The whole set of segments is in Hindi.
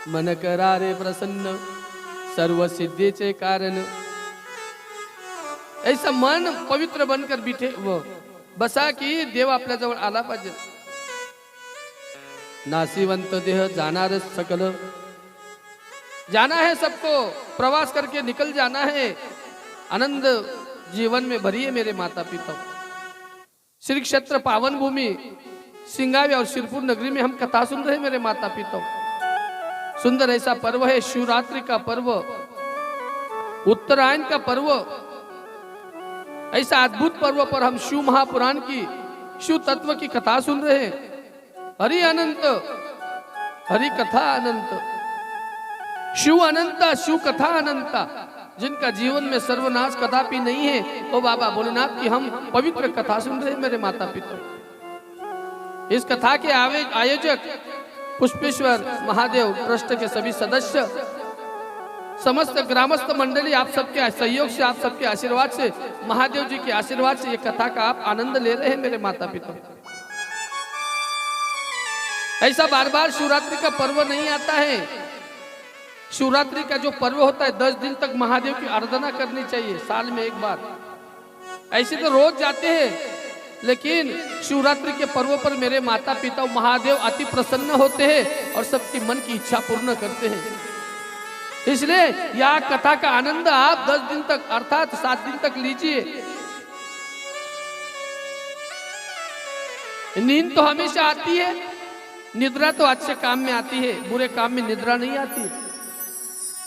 मन करारे प्रसन्न सर्व सिद्धीचे कारण। ऐसा मन पवित्र बनकर बिठे वो बसा की देव आपल्या जवळ आला पाहिजे। नासीवंत देह जाणार सकल, जाना है सबको, प्रवास करके निकल जाना है। आनंद जीवन में भरिए मेरे माता पिता। श्री क्षेत्र पावन भूमि सिंगावी और शिरपुर नगरी में हम कथा सुन रहे हैं मेरे माता पिता। सुंदर ऐसा पर्व है शिवरात्रि का पर्व, उत्तरायण का पर्व। ऐसा अद्भुत पर्व पर हम शिव महापुराण की शिव तत्व की कथा सुन रहे हैं। हरि अनंत, हरि कथा अनंत, शिव अनंता, शिव कथा अनंता। जिनका जीवन में सर्वनाश कदापि नहीं है वो बाबा भोलेनाथ की हम पवित्र कथा सुन रहे हैं मेरे माता पिता। इस कथा के आयोजक पुष्पेश्वर महादेव ट्रस्ट के सभी सदस्य, समस्त ग्रामस्थ मंडली, आप सबके सहयोग से, आप सबके आशीर्वाद से, महादेव जी के आशीर्वाद से ये कथा का आप आनंद ले रहे हैं मेरे माता पिता। ऐसा बार बार शिवरात्रि का पर्व नहीं आता है। शिवरात्रि का जो पर्व होता है 10 दिन तक महादेव की आराधना करनी चाहिए, साल में एक बार। ऐसे तो रोज जाते हैं, लेकिन शिवरात्रि के पर्व पर मेरे माता पिता महादेव अति प्रसन्न होते हैं और सबकी मन की इच्छा पूर्ण करते हैं। इसलिए यह कथा का आनंद आप 10 दिन तक अर्थात 7 दिन तक लीजिए। नींद तो हमेशा आती है, निद्रा तो अच्छे काम में आती है, बुरे काम में निद्रा नहीं आती।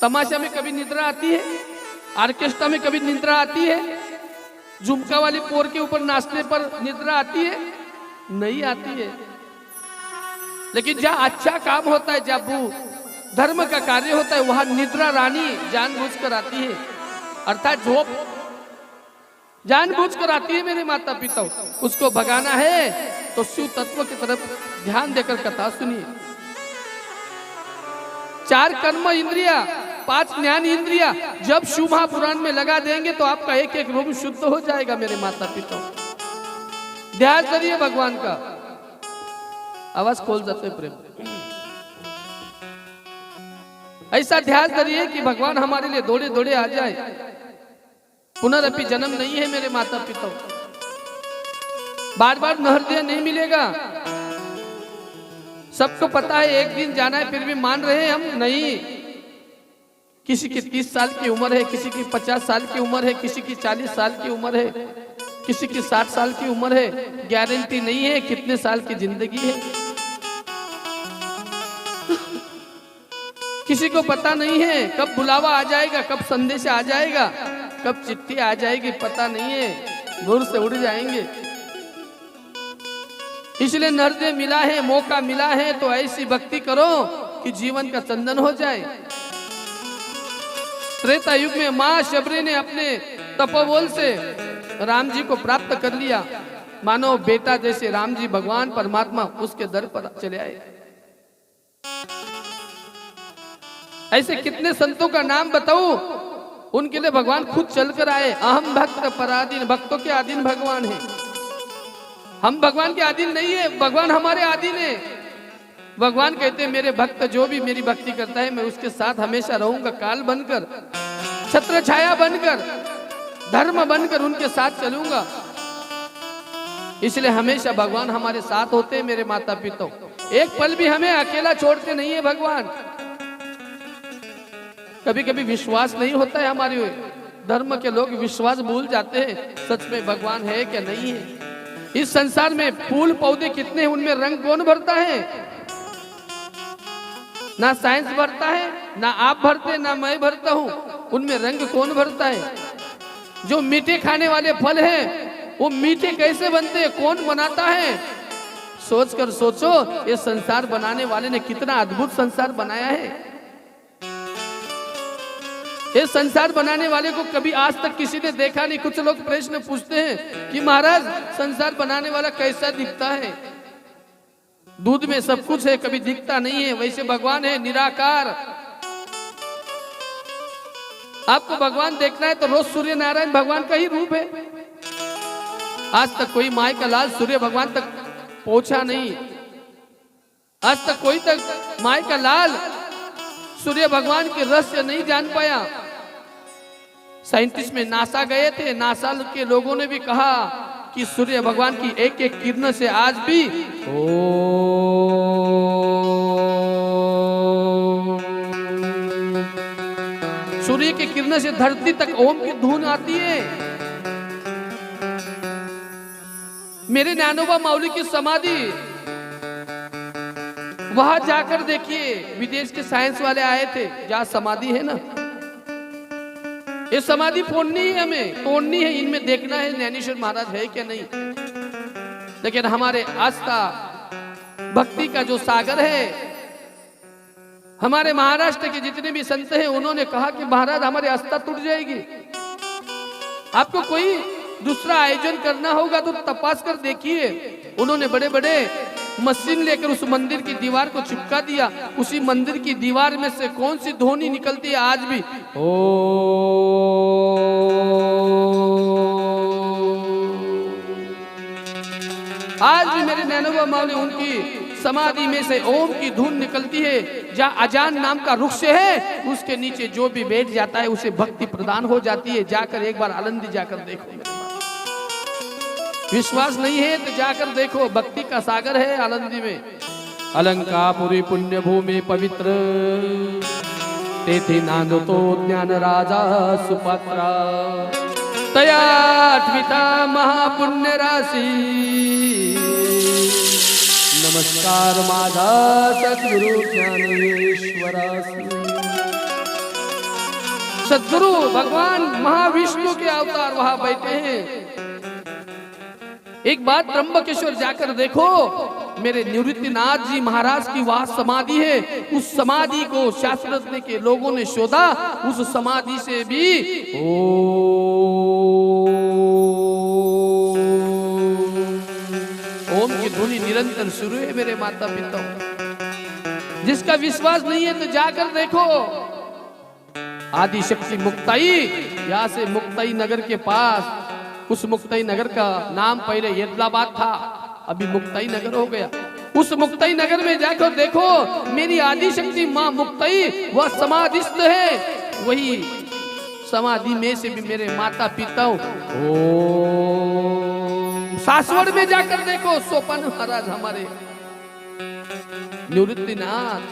तमाशा में कभी निद्रा आती है, ऑर्केस्ट्रा में कभी निद्रा आती है, झुमका वाली पोर के ऊपर नाचने पर निद्रा आती है? नहीं आती है। लेकिन जहाँ अच्छा काम होता है, जहाँ धर्म का कार्य होता है, वहां निद्रा रानी जानबूझकर आती है, अर्थात झोप जानबूझकर आती है मेरे माता पिता। उसको भगाना है तो शिव तत्व की तरफ ध्यान देकर कथा सुनिए। 4 कर्म इंद्रिया, 5 ज्ञान इंद्रिया जब शिव महापुराण में लगा देंगे तो आपका एक एक रूप शुद्ध हो जाएगा मेरे माता पिता। ध्यान करिए भगवान का। आवाज खोल जाते प्रेम। ऐसा ध्यान करिए कि भगवान हमारे लिए दौड़े दौड़े आ जाए। पुनरअपि जन्म नहीं है मेरे माता पिता, बार बार नहृदय नहीं मिलेगा। सबको पता है एक दिन जाना है, फिर भी मान रहे हैं हम नहीं। किसी की 30 साल की उम्र है, किसी की 50 साल की उम्र है, किसी की 40 साल की उम्र है, किसी की 60 साल की उम्र है। गारंटी नहीं है कितने साल की जिंदगी है। किसी को पता नहीं है कब बुलावा आ जाएगा, कब संदेश आ जाएगा, कब चिट्ठी आ जाएगी, पता नहीं है। दूर से उड़ जाएंगे। इसलिए नर्दे मिला है, मौका मिला है तो ऐसी भक्ति करो कि जीवन का चंदन हो जाए। त्रेता युग में मां शबरी ने अपने तपोबल से राम जी को प्राप्त कर लिया। मानो बेटा जैसे राम जी भगवान परमात्मा उसके दर पर चले आए। ऐसे कितने संतों का नाम बताऊं, उनके लिए भगवान खुद चलकर आए। अहम भक्त पराधीन, भक्तों के अधीन भगवान है। हम भगवान के अधीन नहीं है, भगवान हमारे अधीन है। भगवान कहते हैं मेरे भक्त जो भी मेरी भक्ति करता है मैं उसके साथ हमेशा रहूंगा, काल बनकर, छत्र छाया बनकर, धर्म बनकर उनके साथ चलूंगा। इसलिए हमेशा भगवान हमारे साथ होते हैं मेरे माता पिता। एक पल भी हमें अकेला छोड़ते नहीं है भगवान। कभी कभी विश्वास नहीं होता है हमारे धर्म के लोग, विश्वास भूल जाते हैं सच में भगवान है क्या नहीं है। इस संसार में फूल पौधे कितने हैं, उनमें रंग कौन भरता है? ना साइंस भरता है, ना आप भरते, ना मैं भरता हूं। उनमें रंग कौन भरता है? जो मीठे खाने वाले फल हैं वो मीठे कैसे बनते हैं, कौन बनाता है? सोच कर सोचो, ये संसार बनाने वाले ने कितना अद्भुत संसार बनाया है। ये संसार बनाने वाले को कभी आज तक किसी ने देखा नहीं। कुछ लोग प्रश्न पूछते हैं कि महाराज संसार बनाने वाला कैसा दिखता है? दूध में सब कुछ है, कभी दिखता नहीं है। वैसे भगवान है निराकार। आपको भगवान देखना है तो रोज सूर्य नारायण भगवान का ही रूप है। आज तक कोई माई का लाल सूर्य भगवान तक पहुंचा नहीं। आज तक कोई तक माई का लाल सूर्य भगवान के रहस्य नहीं जान पाया। साइंटिस्ट में नासा गए थे, नासा के लोगों ने भी कहा कि सूर्य भगवान की एक एक किरण से आज भी सूर्य की किरण से धरती तक ओम की धुन आती है। मेरे ज्ञानोबा माउली की समाधि वहां जाकर देखिए, विदेश के साइंस वाले आए थे, जहां समाधि है ना, ये समाधि फोड़नी है, हमें तोड़नी है, इनमें देखना है ज्ञानेश्वर महाराज है क्या नहीं। लेकिन हमारे आस्था भक्ति का जो सागर है, हमारे महाराष्ट्र के जितने भी संत हैं, उन्होंने कहा कि महाराज हमारी आस्था टूट जाएगी, आपको कोई दूसरा आयोजन करना होगा तो तपास कर देखिए। उन्होंने बड़े बड़े मशीन लेकर उस मंदिर की दीवार को चिपका दिया। उसी मंदिर की दीवार में से कौन सी ध्वनि निकलती है आज भी, ओ आज भी मेरे नैनोबा माउली उनकी समाधि में से ओम की धुन निकलती है। जहाँ अजान नाम का वृक्ष है, उसके नीचे जो भी बैठ जाता है उसे भक्ति प्रदान हो जाती है। जाकर एक बार आनंदी जाकर देखो, विश्वास नहीं है तो जाकर देखो, भक्ति का सागर है आनंदी में। अलंकापुरी पुण्य भूमि पवित्र, तेथे नानो तो ज्ञान राजा सुपात्रा, तयात्मिता महापुण्य राशि, नमस्कार माझा सद्गुरु ज्ञानेश्वरासी। सद्गुरु भगवान महाविष्णु के अवतार वहां बैठे हैं। एक बात त्र्यंबकेश्वर जाकर देखो, मेरे निवृत्तिनाथ जी महाराज की वहां समाधि है। उस समाधि को शास्त्रज्ञ के लोगों ने शोधा, उस समाधि से भी ओम की ध्वनि निरंतर शुरू है मेरे माता पिता। जिसका विश्वास नहीं है तो जाकर देखो। आदि शक्ति मुक्ताई, यहाँ से मुक्ताई नगर के पास, उस मुक्ताई नगर का नाम पहले येदलाबाद था, अभी मुक्ताई नगर हो गया। उस मुक्ताई नगर में जाकर देखो, मेरी आदि शक्ति मां मुक्ताई वह समाधिस्थ है। वही समाधि में से भी मेरे माता पिता सासवड़ में जाकर देखो, सोपान महाराज हमारे निवृत्तिनाथ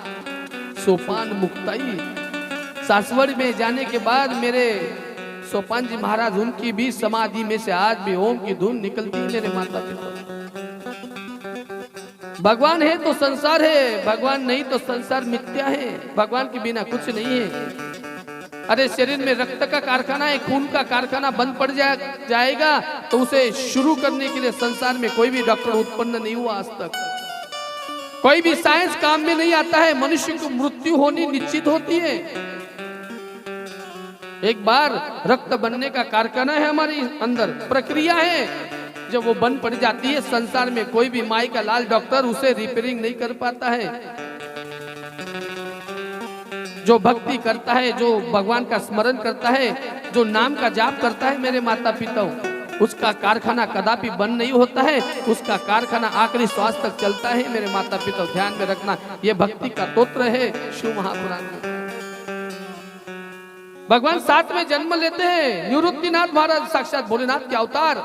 सोपान मुक्ताई। सासवड़ में जाने के बाद मेरे सोपान जी महाराज, उनकी भी समाधि में से आज भी ओम की धुन निकलती है मेरे माता पिता। भगवान है तो संसार है, भगवान नहीं तो संसार मिथ्या है। भगवान के बिना कुछ नहीं है। अरे शरीर में रक्त का कारखाना है, खून का कारखाना बंद पड़ जाएगा तो उसे शुरू करने के लिए संसार में कोई भी डॉक्टर उत्पन्न नहीं हुआ आज तक। कोई भी साइंस काम में नहीं आता है। मनुष्य को मृत्यु होनी निश्चित होती है। एक बार रक्त बनने का कारखाना है हमारे अंदर, प्रक्रिया है। जब वो बंद पड़ जाती है, संसार में कोई भी माई का लाल डॉक्टर उसे रिपेयरिंग नहीं कर पाता है। जो भक्ति करता है, जो भगवान का स्मरण करता है, जो नाम का जाप करता है मेरे माता पिता, उसका कारखाना कदापि बंद नहीं होता है। उसका कारखाना आखिरी श्वास तक चलता है मेरे माता पिता। ध्यान में रखना, यह भक्ति का तोत्र है शिव महापुराण में। भगवान साथ में जन्म लेते हैं। निवृत्तिनाथ महाराज साक्षात भोलेनाथ के अवतार,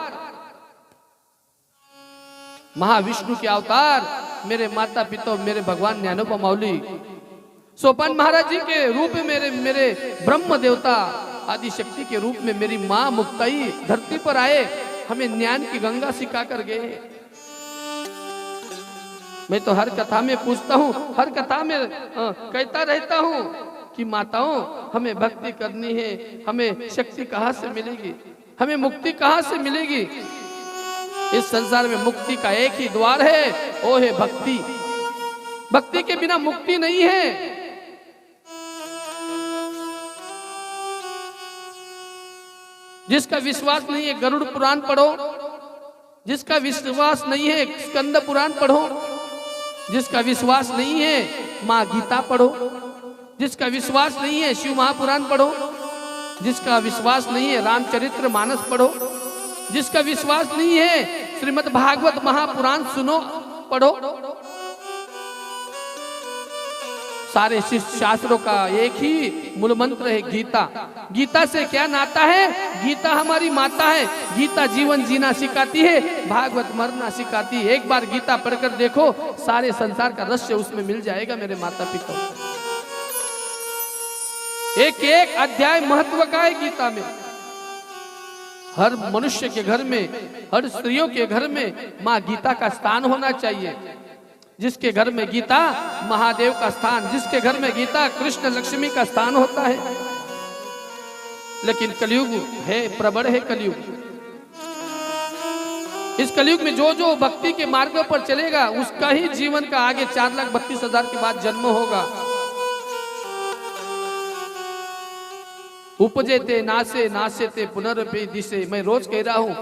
महाविष्णु के अवतार मेरे माता पिता, मेरे भगवान ज्ञानोबा माउली सोपान महाराज जी के रूप में मेरे ब्रह्म देवता आदि शक्ति के रूप में मेरी माँ मुक्ताई धरती पर आए, हमें ज्ञान की गंगा सिखा कर गए। मैं तो हर कथा में पूछता हूँ, हर कथा में कहता रहता हूँ कि माताओं, हमें भक्ति करनी है, हमें शक्ति कहाँ से मिलेगी, हमें मुक्ति कहाँ से मिलेगी। इस संसार में मुक्ति का एक ही द्वार है, वो है भक्ति। भक्ति के बिना मुक्ति नहीं है। जिसका विश्वास नहीं है गरुड़ पुराण पढ़ो, जिसका विश्वास नहीं है स्कंद पुराण पढ़ो, जिसका विश्वास नहीं है माँ गीता पढ़ो, जिसका विश्वास नहीं है शिव महापुराण पढ़ो, जिसका विश्वास नहीं है रामचरित्र मानस पढ़ो, जिसका विश्वास नहीं है श्रीमद् भागवत महापुराण सुनो पढ़ो। सारे शास्त्रों का एक ही मूल मंत्र है गीता। गीता से क्या नाता है? गीता हमारी माता है। गीता जीवन जीना सिखाती है, भागवत मरना सिखाती है। एक बार गीता पढ़कर देखो, सारे संसार का रहस्य उसमें मिल जाएगा मेरे माता पिता। एक एक अध्याय महत्व का है गीता में। हर मनुष्य के घर में, हर स्त्रियों के घर में माँ गीता का स्थान होना चाहिए। जिसके घर में गीता, महादेव का स्थान। जिसके घर में गीता, कृष्ण लक्ष्मी का स्थान होता है। लेकिन कलयुग है, प्रबल है कलयुग। इस कलयुग में जो जो भक्ति के मार्ग पर चलेगा, उसका ही जीवन का आगे 4,32,000 के बाद जन्म होगा। उपजे ते नासे, नासे ते पुनर्पे दिसे। मैं रोज कह रहा हूं,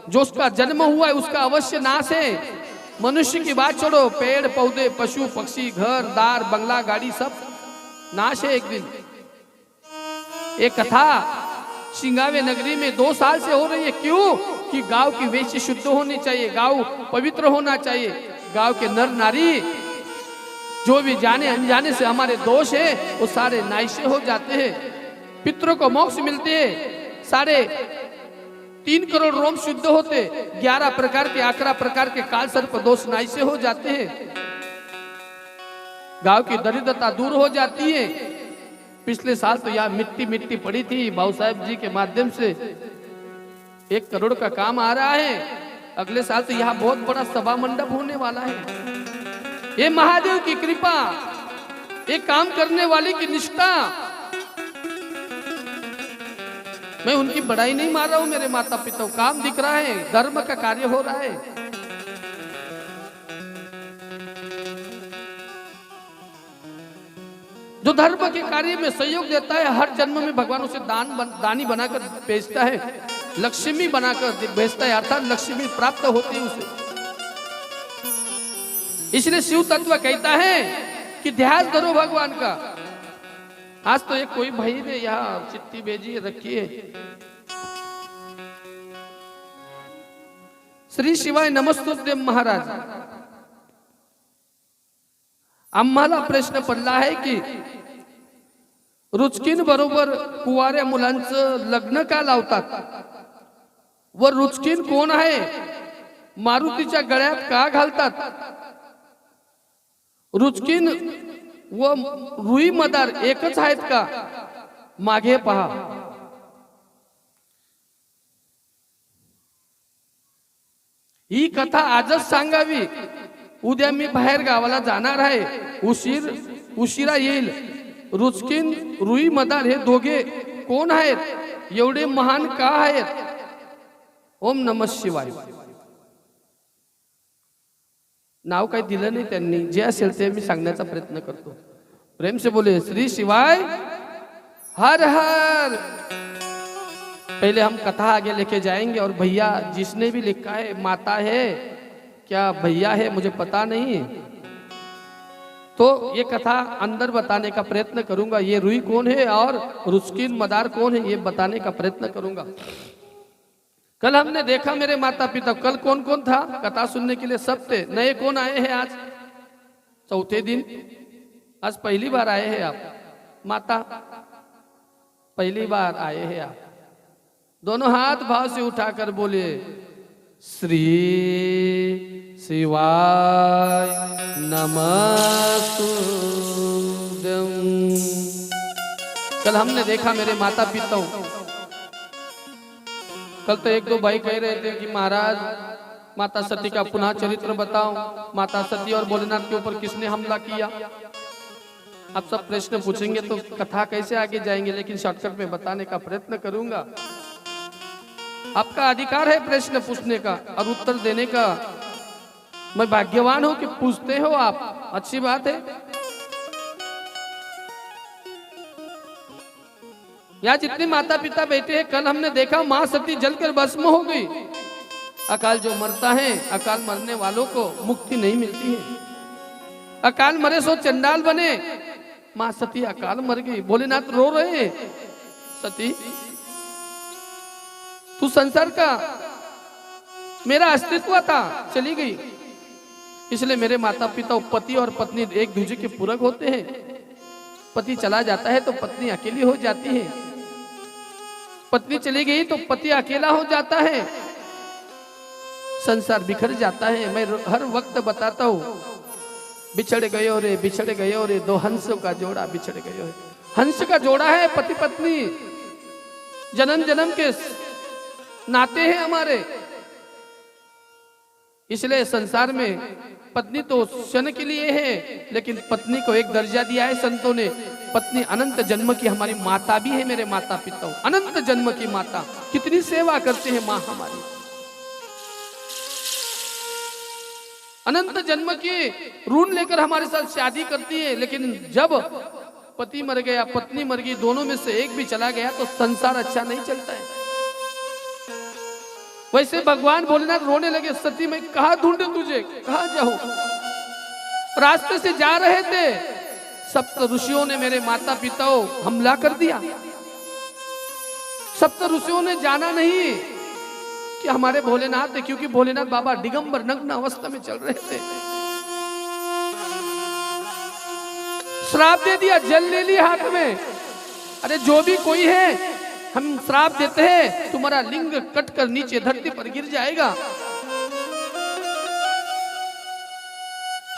जो उसका जन्म हुआ है उसका अवश्य नाश है। मनुष्य की बात छोड़ो, पेड़ पौधे, पशु पक्षी, घर दार, बंगला गाड़ी, सब नाश है एक दिन। एक कथा सिंगावे नगरी में 2 साल से हो रही है। क्यों? कि गांव की वेश्या शुद्ध होनी चाहिए, गांव पवित्र होना चाहिए। गांव के नर नारी जो भी जाने अनजाने से हमारे दोष है, वो सारे नाश हो जाते हैं। पितरों को मोक्ष मिलते हैं। 3.5 करोड़ रोम शुद्ध होते, 11 प्रकार के 11 प्रकार के काल सर्प दोष नाश से हो जाते हैं। गांव की दरिद्रता दूर हो जाती है। पिछले साल तो यहाँ मिट्टी मिट्टी पड़ी थी, बाबू साहब जी के माध्यम से 1 करोड़ का काम आ रहा है। अगले साल तो यहाँ बहुत बड़ा सभा मंडप होने वाला है। ये महादेव की कृपा, एक काम करने वाले की निष्ठा। मैं उनकी बड़ाई नहीं मार रहा हूं मेरे माता पिता, काम दिख रहा है, धर्म का कार्य हो रहा है। जो धर्म के कार्य में सहयोग देता है, हर जन्म में भगवान उसे दानी बनाकर भेजता है, लक्ष्मी बनाकर भेजता है, अर्थात लक्ष्मी प्राप्त होती है उसे। इसलिए शिव तत्व कहता है कि ध्यान धरो भगवान का। आज तो एक कोई भाई ने यहाँ चिट्ठी भेजी रखी है। श्री शिवाय नमस्तुभ्य महाराज, आम्हाला प्रश्न पडला आहे की रुचकीन बरोबर कुवाऱ्या मुलांचं लग्न का लावतात व रुचकीन कोण आहे मारुतीच्या गळ्यात का घालतात? रुचकीन व रुई मदार एकच आहेत का? मागे पहा। ही कथा आजच सांगावी, उद्या मी बाहेर गावाला जाणार आहे, उशिरा येईल। रुचकीन रुई मदार हे दोघे कोण आहेत? एवढे महान का आहेत? ओम नमः शिवाय। नाव काही दिलं नाही त्यांनी, जे असेल ते मी सांगण्याचा प्रयत्न करतो। प्रेम से बोले श्री शिवाय हर हर। पहले हम कथा आगे लेके जाएंगे और भैया जिसने भी लिखा है, माता है क्या भैया है मुझे पता नहीं, तो ये कथा अंदर बताने का प्रयत्न करूंगा। ये रुई कौन है और रुचकीन मदार कौन है, ये बताने का प्रयत्न करूंगा। कल हमने देखा मेरे माता पिता, कल कौन कौन था कथा सुनने के लिए? सब थे। नए कौन आए हैं आज? 4थे दिन, आज पहली बार आए हैं आप। माता पहली बार आए हैं आप। दोनों हाथ भाव से उठाकर बोले श्री शिवाय नमस्तुभ्यं। कल हमने देखा मेरे माता पिता, कल तो 1-2 भाई कह रहे थे कि महाराज माता सती का पुनः चरित्र बताओ, माता सती और भोलेनाथ के ऊपर किसने हमला किया। आप सब प्रश्न पूछेंगे तो कथा कैसे आगे जाएंगे, लेकिन शॉर्टकट में बताने का प्रयत्न करूंगा। आपका अधिकार है प्रश्न पूछने का और उत्तर देने का। मैं भाग्यवान हूं कि पूछते हो आप, अच्छी बात है। यहाँ जितने माता पिता बैठे हैं, कल हमने देखा माँ सती जलकर भस्म हो गई। अकाल जो मरता है, अकाल मरने वालों को मुक्ति नहीं मिलती है। अकाल मरे सो चंडाल बने, माँ सती अकाल मर गई। भोलेनाथ रो रहे हैं, सती तू संसार का मेरा अस्तित्व था, चली गई। इसलिए मेरे माता पिता पति और पत्नी एक दूसरे के पूरक होते हैं। पति चला जाता है तो पत्नी अकेली हो जाती है, पत्नी चली गई तो पति अकेला हो जाता है, संसार बिखर जाता है। मैं हर वक्त बताता हूं, बिछड़ गयो रे दो हंसों का जोड़ा बिछड़ गयो है। हंस का जोड़ा है पति पत्नी, जन्म जन्म के नाते हैं हमारे। इसलिए संसार में पत्नी तो क्षण के लिए है, लेकिन पत्नी को एक दर्जा दिया है संतों ने। पत्नी अनंत जन्म की हमारी माता भी है, मेरे माता पिता, अनंत जन्म की माता। कितनी सेवा करते हैं माँ हमारी, अनंत जन्म की ऋण लेकर हमारे साथ शादी करती है। लेकिन जब पति मर गया, पत्नी मर गई, दोनों में से एक भी चला गया तो संसार अच्छा नहीं चलता है। वैसे भगवान भोलेनाथ रोने लगे, सती मैं कहा ढूंढूं तुझे, कहा जाऊं। रास्ते से जा रहे थे, सप्त ऋषियों ने मेरे माता पिताओं हमला कर दिया। सप्त ऋषियों ने जाना नहीं कि हमारे भोलेनाथ है, क्योंकि भोलेनाथ बाबा दिगंबर नग्न अवस्था में चल रहे थे। श्राप दे दिया, जल ले ली हाथ में। अरे जो भी कोई है, हम श्राप देते हैं, तुम्हारा लिंग कटकर नीचे धरती पर गिर जाएगा।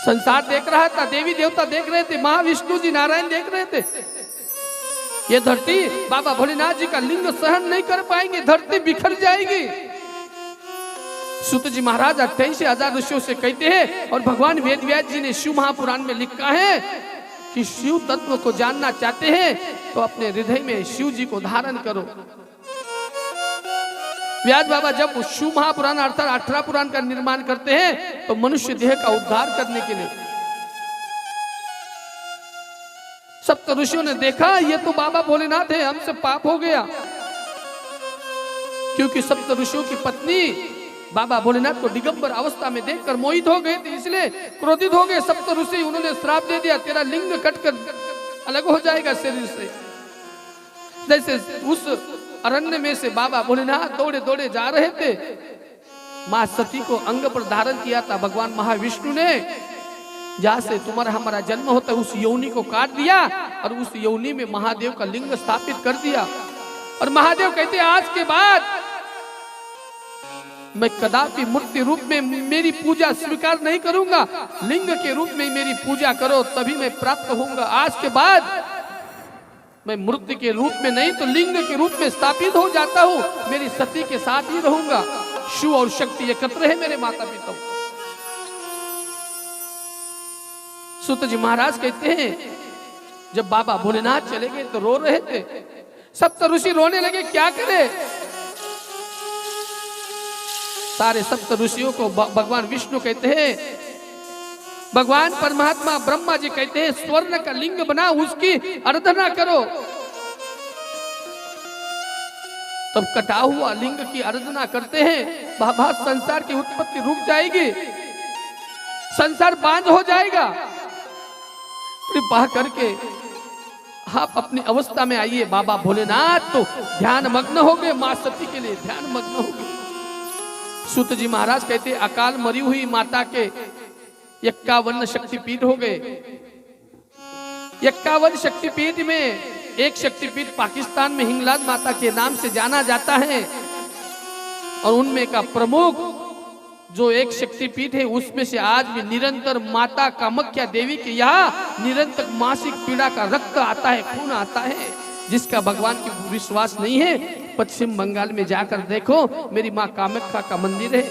संसार देख रहा था, देवी देवता देख रहे थे, महाविष्णु जी नारायण देख रहे थे। ये धरती बाबा भोलेनाथ जी का लिंग सहन नहीं कर पाएंगे, धरती बिखर जाएगी। सूत जी महाराज 88,000 ऋषियों से कहते हैं, और भगवान वेद व्यास जी ने शिव महापुराण में लिखा है कि शिव तत्व को जानना चाहते हैं तो अपने हृदय में शिव जी को धारण करो। व्यास बाबा जब शिव महापुराण अर्थात 18 पुराण का निर्माण करते हैं तो मनुष्य देह का उद्धार करने के लिए। सप्त ऋषियों ने देखा ये तो बाबा भोलेनाथ है, हमसे पाप हो गया। क्योंकि सप्त ऋषियों की पत्नी बाबा भोलेनाथ को दिगंबर अवस्था में देखकर मोहित हो गए थे, इसलिए क्रोधित हो गए सप्त ऋषि। उन्होंने श्राप दे दिया, तेरा लिंग कटकर अलग हो जाएगा शरीर से। जैसे उस अरण्य में से बाबा भोलेनाथ दौड़े दौड़े जा रहे थे, मां सती को अंग पर धारण किया था भगवान महाविष्णु ने। जहां से तुम्हारा हमारा जन्म होता है उस योनि को काट दिया और उस योनि में महादेव का लिंग स्थापित कर दिया। और महादेव कहते आज के बाद मैं कदापि मूर्ति रूप में मेरी पूजा स्वीकार नहीं करूंगा, लिंग के रूप में मेरी पूजा करो तभी मैं प्राप्त होऊंगा। आज के बाद मैं मूर्ति के रूप में नहीं तो लिंग के रूप में स्थापित हो जाता हूं, मेरी सती के साथ ही रहूंगा। शिव और शक्ति एकत्र है मेरे माता पिता। सूत जी महाराज कहते हैं जब बाबा भोलेनाथ चले गए तो रो रहे थे, सप्त ऋषि रोने लगे, क्या करे। सारे सप्त ऋषियों को भगवान विष्णु कहते हैं, भगवान परमात्मा ब्रह्मा जी कहते हैं स्वर्ण का लिंग बना उसकी आराधना करो। तब कटा हुआ लिंग की आराधना करते हैं, बाबा संसार की उत्पत्ति रुक जाएगी, संसार बांझ हो जाएगा। कृपा करके आप अपनी अवस्था में आइए। बाबा भोलेनाथ तो ध्यान मग्न हो गए, मां सती के लिए ध्यान मग्न हो गए। सूत जी महाराज कहते अकाल मरी हुई माता के 51 शक्तिपीठ हो गए। 51 शक्तिपीठ में एक शक्तिपीठ पाकिस्तान में हिंगलाज माता के नाम से जाना जाता है, और उनमें का प्रमुख जो एक शक्तिपीठ है उसमें से आज भी निरंतर माता कामाख्या देवी के यहाँ निरंतर मासिक पीड़ा का रक्त आता है, खून आता है। जिसका भगवान की विश्वास नहीं है, पश्चिम बंगाल में जाकर देखो, मेरी माँ कामाख्या का मंदिर है,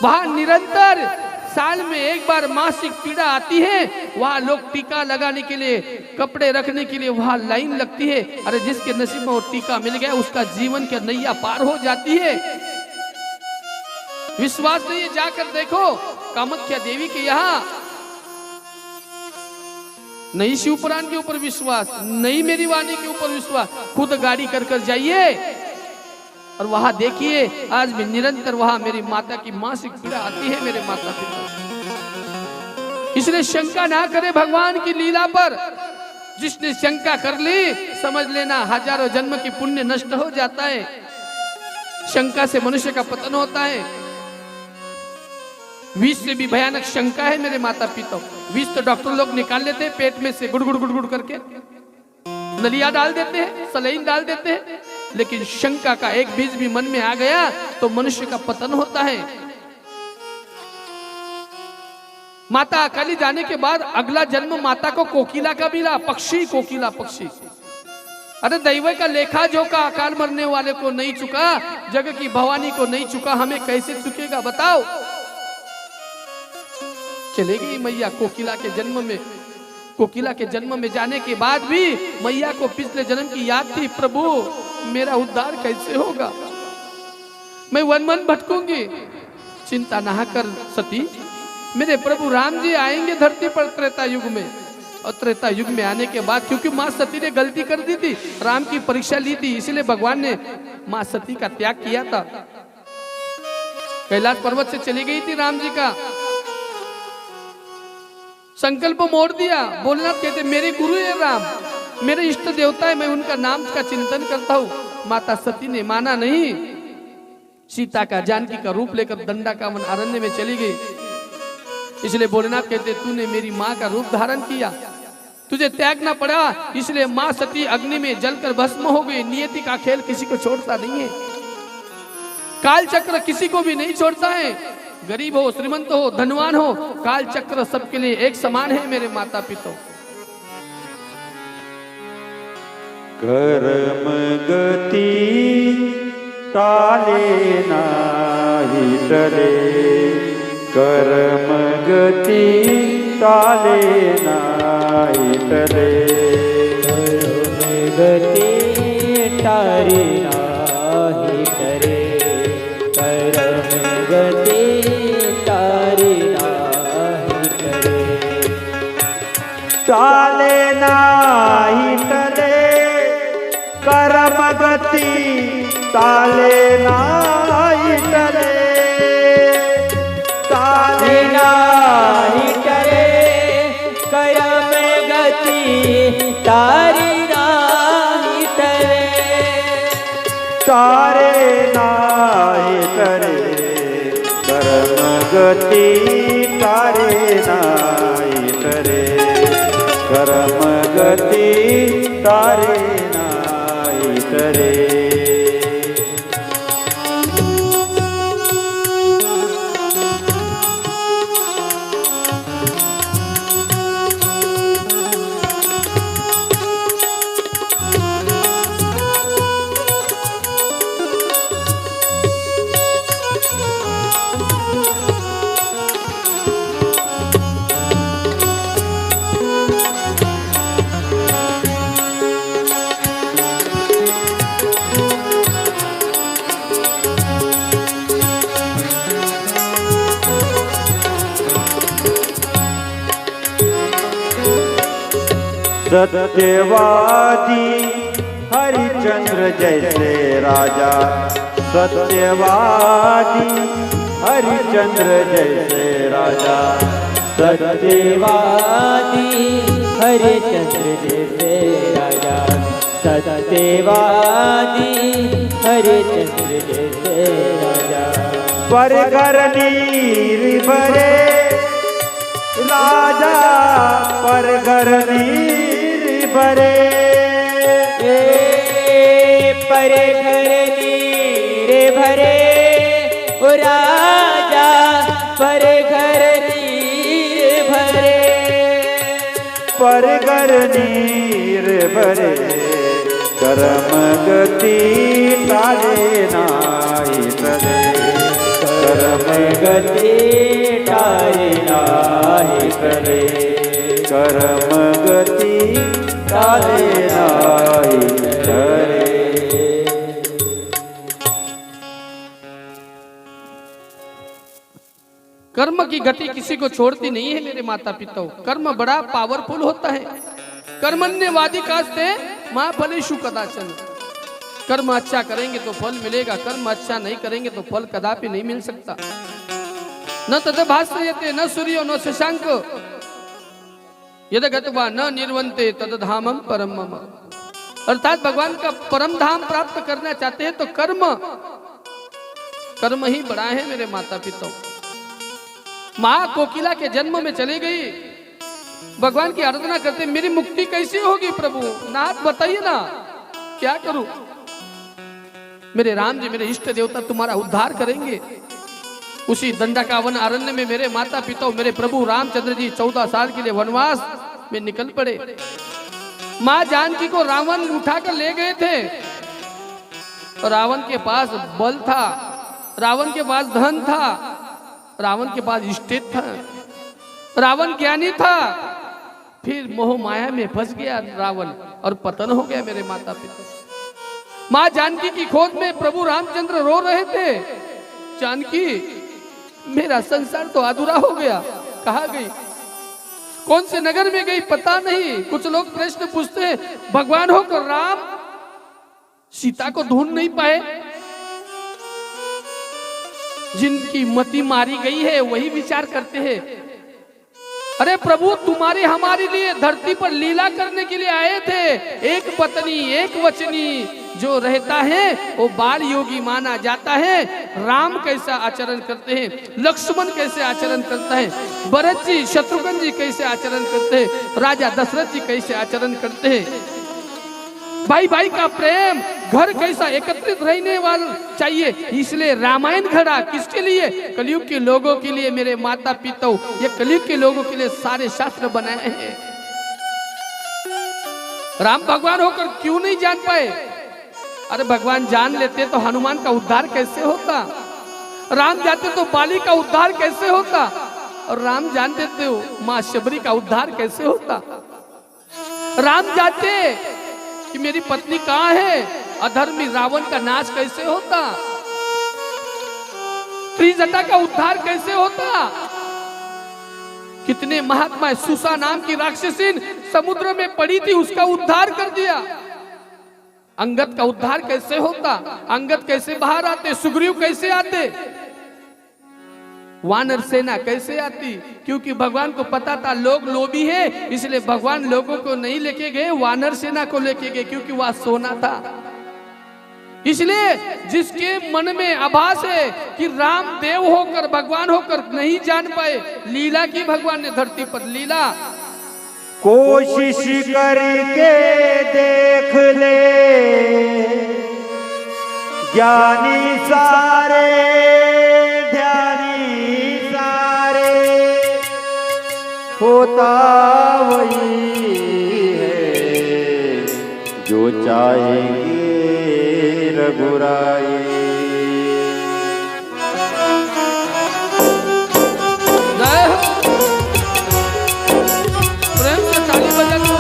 वहां निरंतर साल में एक बार मासिक पीड़ा आती है। वहां लोग टीका लगाने के लिए, कपड़े रखने के लिए वहां लाइन लगती है। अरे जिसके नसीब में वो टीका मिल गया उसका जीवन की नैया पार हो जाती है। विश्वास नहीं है, जाकर देखो कामाख्या देवी के यहाँ। नहीं शिव पुराण के ऊपर विश्वास, नहीं मेरी वाणी के ऊपर विश्वास, खुद गाड़ी कर कर जाइए और वहां देखिए आज भी निरंतर वहां मेरी माता की मासिक पीड़ा आती है मेरे माता पिता। इसलिए शंका ना करे भगवान की लीला पर। जिसने शंका कर ली समझ लेना हजारों जन्म की पुण्य नष्ट हो जाता है। शंका से मनुष्य का पतन होता है। विष से भी भयानक शंका है मेरे माता पिता। विष तो डॉक्टर लोग निकाल लेते हैं पेट में से गुड़गुड़ गुड़गुड़ करके, नलिया डाल देते हैं, सलाइन डाल देते हैं, लेकिन शंका का एक बीज भी मन में आ गया तो मनुष्य का पतन होता है। माता अकाली जाने के बाद अगला जन्म माता को कोकिला का मिला, पक्षी, कोकिला पक्षी। अरे दैव का लेखा जोखा अकाल मरने वाले को नहीं चुका, जग की भवानी को नहीं चुका, हमें कैसे चुकेगा बताओ। चले गई मैया कोकिला के जन्म में। कोकिला के जन्म में जाने के बाद भी मैया को पिछले जन्म की याद थी, प्रभु मेरा उद्धार कैसे होगा, मैं वन वन भटकूंगी। चिंता ना कर सती, मेरे प्रभु राम जी आएंगे धरती पर त्रेता युग में, और त्रेता युग में आने के बाद क्योंकि माँ सती ने गलती कर दी थी, राम की परीक्षा ली थी, इसलिए भगवान ने माँ सती का त्याग किया था। कैलाश पर्वत से चली गई थी राम जी का संकल्प मोड़ दिया। भोलेनाथ कहते मेरे गुरु है राम, मेरे इष्ट देवता है, मैं उनका नाम का चिंतन करता हूँ। माता सती ने माना नहीं, सीता का जानकी का रूप लेकर दंडाकामन अरण्य में चली गई। इसलिए भोलेनाथ कहते तूने मेरी माँ का रूप धारण किया, तुझे त्यागना पड़ा, इसलिए माँ सती अग्नि में जलकर भस्म हो गई। नियति का खेल किसी को छोड़ता नहीं है, काल चक्र किसी को भी नहीं छोड़ता है, गरीब हो श्रीमंत हो धनवान हो, काल चक्र सबके लिए एक समान है मेरे माता पिता। कर्म गति टाले नाही टले, कर्म गति टाले नाही टले, कर्म गति टाले नाही टले, कर्म गति टाले नाही टले, टाले नाही टले, कर्म गति टाले नाही टले, टाले नाही टले, कर्म गति टाले नाही टले, तारे नाही टले, कर्म गति तारे नाही टले, कर्म गति तारे नाही टले। सत्यवादी हरिचंद्र जैसे राजा, सत्यवादी हरिचंद्र जैसे राजा, सत्यवादी हरिचंद्र जैसे राजा, सत्यवादी हरिचंद्र जैसे राजा, परगर नीर भरे राजा, परगर नीर भरे, पर घर नीर भरे ओ राजा, पर घर नीर भरे, परगर नीर भरे, कर्म गति टाले नाही टले, कर्म गति टाले नाही टले, कर्म गति टाले नाही टले। कर्म की गति किसी को छोड़ती नहीं है मेरे माता पिता। कर्म बड़ा पावरफुल होता है। कर्मण्यवादी कास्ते मां फलेषु कदाचन। कर्म अच्छा करेंगे तो फल मिलेगा, कर्म अच्छा नहीं करेंगे तो फल कदापि नहीं मिल सकता। न तद भास्यते न सूर्यो न शशांक, यद गत्वा न निर्वन्ते तद धामम परम मम। अर्थात भगवान का परम धाम प्राप्त करना चाहते हैं तो कर्म ही बड़ा है मेरे माता पिता। माँ कोकिला के जन्म में चली गई, भगवान की आराधना करते, मेरी मुक्ति कैसी होगी प्रभु, नाथ बताइए ना क्या करूं। मेरे राम जी, मेरे इष्ट देवता तुम्हारा उद्धार करेंगे। उसी दंडकावन अरण्य में मेरे माता पिता, मेरे प्रभु रामचंद्र जी 14 साल के लिए वनवास में निकल पड़े। मां जानकी को रावण उठाकर ले गए थे। रावण के पास बल था, रावण के पास धन था, रावण के पास स्टेट था, रावण ज्ञानी था। फिर मोह माया में फंस गया रावण और पतन हो गया मेरे माता पिता। मां जानकी की खोज में प्रभु रामचंद्र रो रहे थे, जानकी मेरा संसार तो अधूरा हो गया, कहाँ गई, कौन से नगर में गई पता नहीं। कुछ लोग प्रश्न पूछते हैं, भगवान होकर राम सीता को ढूंढ नहीं पाए। जिनकी मति मारी गई है वही विचार करते हैं। अरे प्रभु, तुम्हारे हमारे लिए धरती पर लीला करने के लिए आए थे। एक पत्नी एक वचनी जो रहता है वो बाल योगी माना जाता है। राम कैसा आचरण करते हैं, लक्ष्मण कैसे आचरण करता है, भरत जी शत्रुघ्न जी कैसे आचरण करते हैं, राजा दशरथ जी कैसे आचरण करते हैं। भाई भाई का प्रेम, घर कैसा एकत्रित रहने वाला चाहिए। इसलिए रामायण घड़ा किसके लिए, कलयुग के लोगों के लिए। मेरे माता पिता, ये कलयुग के लोगों के लिए सारे शास्त्र बनाए हैं। राम भगवान होकर क्यों नहीं जान पाए। अरे भगवान जान लेते तो हनुमान का उद्धार कैसे होता, राम जाते तो बाली का उद्धार कैसे होता, और राम जान देते हो मां शबरी का उद्धार कैसे होता। राम जाते कि मेरी पत्नी कहां है, अधर्मी रावण का नाश कैसे होता, त्रिजटा का उद्धार कैसे होता। कितने महात्मा, सुसा नाम की राक्षसीन समुद्र में पड़ी थी, उसका उद्धार कर दिया। अंगद का उद्धार कैसे होता, अंगद कैसे बाहर आते, सुग्रीव कैसे आते, वानर सेना कैसे आती। क्योंकि भगवान को पता था लोग लोभी है, इसलिए भगवान लोगों को नहीं लेके गए, वानर सेना को लेके गए, क्योंकि वह सोना था। इसलिए जिसके मन में आभास है कि राम देव होकर भगवान होकर नहीं जान पाए, लीला की भगवान ने धरती पर लीला। कोशिश करके देख ले ज्ञानी सारे, ध्यानी सारे, होता वही है जो चाहेंगे रघुराई। प्रेम से ताली बजा लो।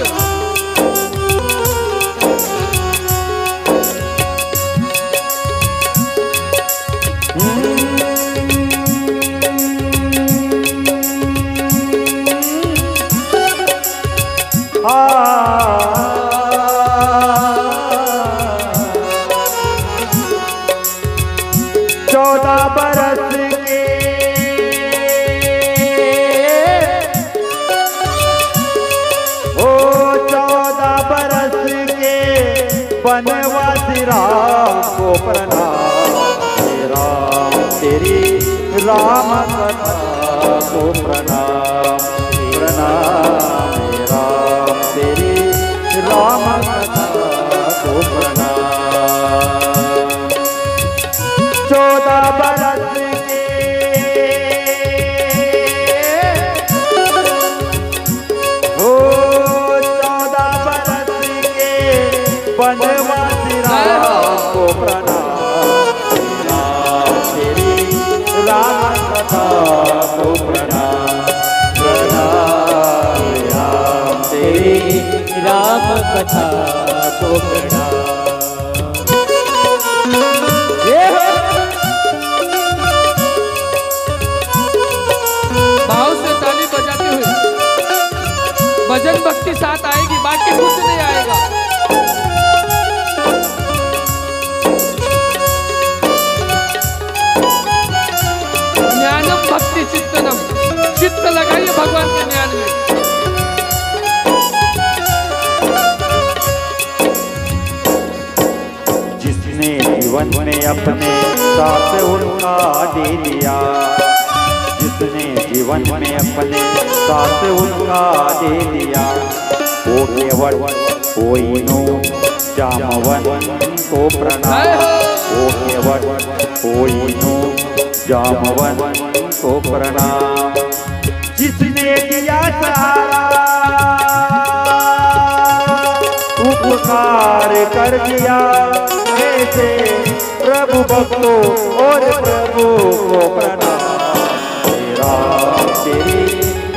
बनवासी राम को प्रणाम, राम तेरी राम कथा को प्रणाम, प्रणाम राम तेरी राम कथा को प्रणाम। 14 बरस बनवासी राम को प्रणाम, राम तेरी राम कथा को प्रणाम, प्रणाम राम तेरी राम कथा को प्रणाम। भाव से ताली बजाते हुए भजन भक्ति साथ आएगी, बाकी कुछ नहीं आएगा। ज्ञानम भक्ति चित्तनम, चित्त लगाइए भगवान के ज्ञान में। जिसने जीवन में अपने साथ उनका दे दिया, जिसने जीवन में अपने साथ उनका दे दिया। वो केवल कोई नो जामवन को प्रणाम। वो केवल कोई नो जामवन को प्रणाम। जिसने दिया सहारा उपकार कर दिया, ऐसे प्रभु भक्तों और प्रभु को प्रणाम। तेरी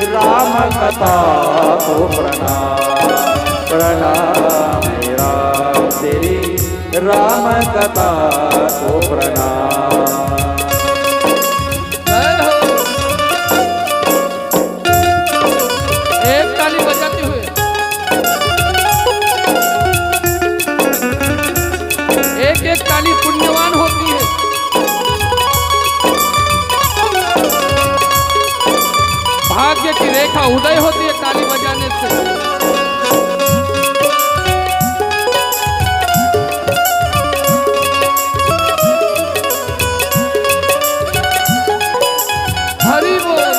राम कथा को प्रणाम। प्रणाम मेरा तेरी राम कथा को प्रणाम। एक ताली बजाते हुए एक एक ताली पुण्यवान होती है। भाग्य की रेखा उदय होती है ताली बजाने से। हरि बोल।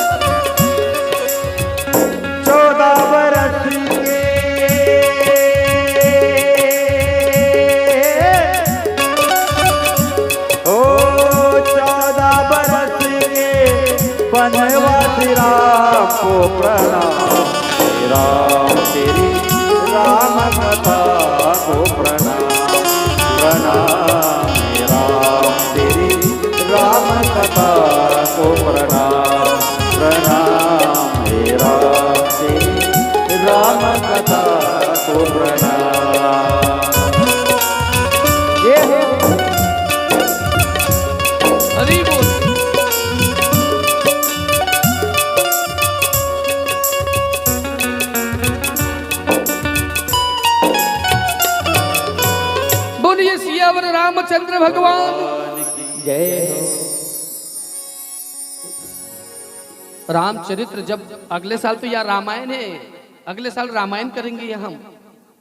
14 बरस के ओ 14 बरस के बनवासी राम को प्रणाम। राम तेरी राम कथा को प्रणाम। प्रणाम राम तेरी राम कथा को प्रणाम। प्रणाम राम तेरी राम कथा को प्रणाम। ये हरि बोल। बोलिए सियावर रामचंद्र भगवान जय हो। रामचरित्र जब अगले साल तो यार रामायण है, अगले साल रामायण करेंगे हम।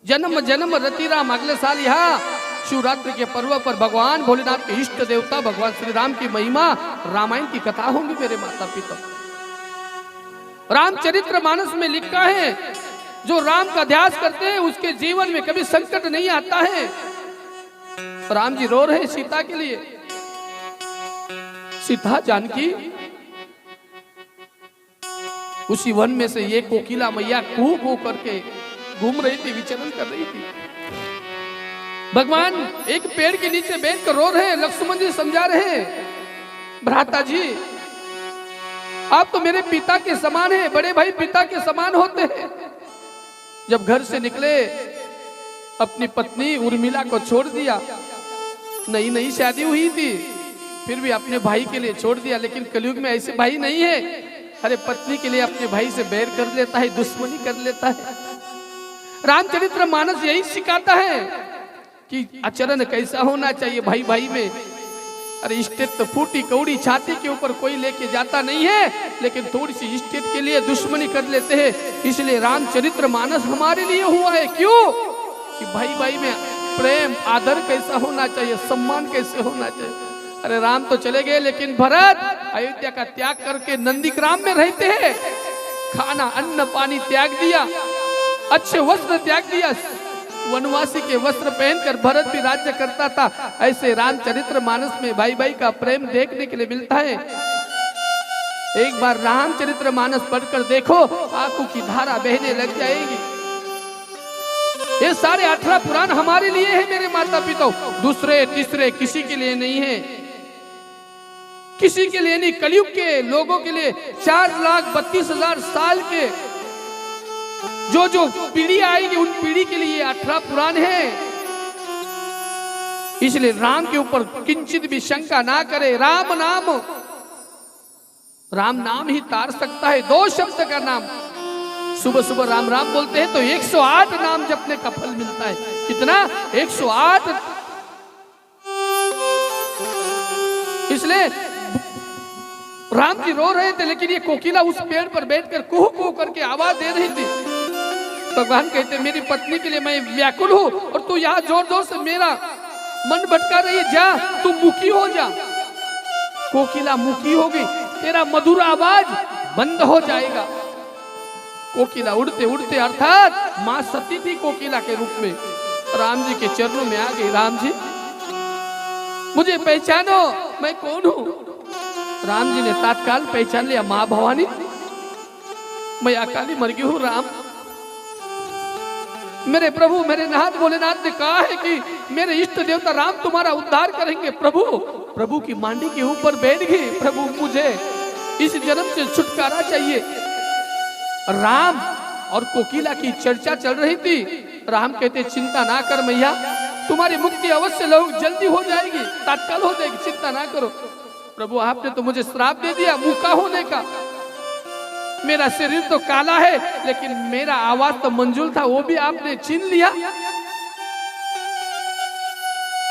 जन्म जन्म रति राम। अगले साल यहाँ शिवरात्रि के पर्व पर भगवान भोलेनाथ के इष्ट देवता भगवान श्री राम की महिमा रामायण की कथा होंगी मेरे माता पिता। रामचरित्र मानस में लिखा है जो राम का ध्यास करते हैं उसके जीवन में कभी संकट नहीं आता है। राम जी रो रहे सीता के लिए। सीता जानकी उसी वन में से ये कोकिला मैया कू कू करके घूम रही थी, विचरण कर रही थी। भगवान एक पेड़ के नीचे बैठ कर रो रहे हैं। लक्ष्मण जी समझा रहे हैं, भ्राता जी आप तो मेरे पिता के समान हैं, बड़े भाई पिता के समान होते हैं। जब घर से निकले अपनी पत्नी उर्मिला को छोड़ दिया। नई नई शादी हुई थी, फिर भी अपने भाई के लिए छोड़ दिया। लेकिन कलयुग में ऐसे भाई नहीं है, अरे पत्नी के लिए अपने भाई से बैर कर लेता है, दुश्मनी कर लेता है। रामचरित्र मानस यही सिखाता है कि आचरण कैसा होना चाहिए भाई भाई में। अरे इस्टेट तो फूटी कौड़ी छाती के ऊपर कोई लेके जाता नहीं है, लेकिन थोड़ी सी इस्टेट के लिए दुश्मनी कर लेते हैं। इसलिए रामचरित्र मानस हमारे लिए हुआ है। क्यों? कि भाई भाई में प्रेम आदर कैसा होना चाहिए, सम्मान कैसे होना चाहिए। अरे राम तो चले गए, लेकिन भरत अयोध्या का त्याग करके नंदीग्राम में रहते हैं। खाना अन्न पानी त्याग दिया, अच्छे वस्त्र त्याग दिया, वनवासी के वस्त्र पहनकर भरत भी राज्य करता था। ऐसे रामचरित्र मानस में भाई भाई का प्रेम देखने के लिए मिलता है। एक बार रामचरित्र मानस पढ़कर देखो, आंखों की धारा बहने लग जाएगी। ये सारे 18 पुराण हमारे लिए है मेरे माता पिता, दूसरे तीसरे किसी के लिए नहीं है, किसी के लिए नहीं। कलयुग के लोगों के लिए 4,32,000 साल के जो पीढ़ी आएगी उन पीढ़ी के लिए 18 पुराण है। इसलिए राम के ऊपर किंचित भी शंका ना करे। राम नाम ही तार सकता है। 2 शब्द का नाम, सुबह सुबह राम राम बोलते हैं तो 108 नाम जपने का फल मिलता है। कितना? 108। इसलिए राम जी रो रहे थे, लेकिन ये कोकिला उस पेड़ पर बैठकर कुहू कुहू करके आवाज दे रही थी। भगवान कहते मेरी पत्नी के लिए मैं व्याकुल हूं और तू यहाँ जोर जोर से मेरा मन भटका रही है, जा तू मुखी हो जा। कोकिला मुखी होगी, तेरा मधुर आवाज बंद हो जाएगा। कोकिला उड़ते उड़ते, अर्थात मां सती थी कोकिला के रूप में, राम जी के चरणों में आ गई। राम जी मुझे पहचानो, मैं कौन हूं? राम जी ने तत्काल पहचान लिया, मां भवानी, मैं अकाली मर गई हूं। राम, मेरे प्रभु, मेरे नाथ भोलेनाथ ने कहा है कि मेरे इष्ट देवता राम तुम्हारा उद्धार करेंगे। प्रभु, प्रभु की मांडी के ऊपर बैठ गई। प्रभु, मुझे इस जन्म से छुटकारा चाहिए। राम और कोकिला की चर्चा चल रही थी। राम कहते, चिंता ना कर मैया, तुम्हारी मुक्ति अवश्य लोग जल्दी हो जाएगी, तत्काल हो जाएगी, चिंता ना करो। प्रभु, आपने तो मुझे श्राप दे दिया मूका होने का। मेरा शरीर तो काला है, लेकिन मेरा आवाज तो मंजूर था, वो भी आपने छीन लिया।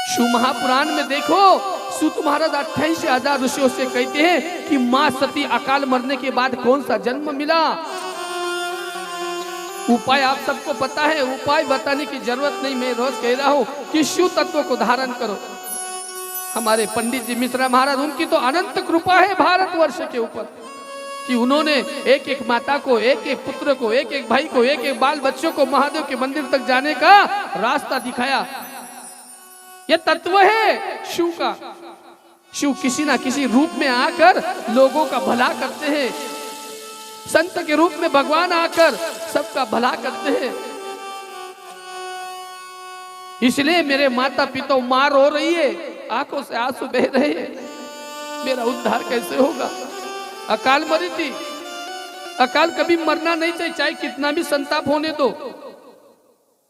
शिव महापुराण में देखो, सूत महाराज 28,000 ऋषियों से कहते हैं कि मां सती अकाल मरने के बाद कौन सा जन्म मिला। उपाय आप सबको पता है, उपाय बताने की जरूरत नहीं। मैं रोज कह रहा हूं कि शिव तत्व को धारण करो। हमारे पंडित जी मिश्रा महाराज, उनकी तो अनंत कृपा है भारतवर्ष के ऊपर कि उन्होंने एक एक माता को, एक एक पुत्र को, एक एक भाई को, एक एक बाल बच्चों को महादेव के मंदिर तक जाने का रास्ता दिखाया। यह तत्व है शिव का। शिव किसी ना किसी रूप में आकर लोगों का भला करते हैं। संत के रूप में भगवान आकर सबका भला करते हैं। इसलिए मेरे माता पिता, मां रो रही है, आंखों से आंसू बह रहे हैं, मेरा उद्धार कैसे होगा? अकाल मरी थी। अकाल कभी मरना नहीं चाहिए, चाहे कितना भी संताप होने दो।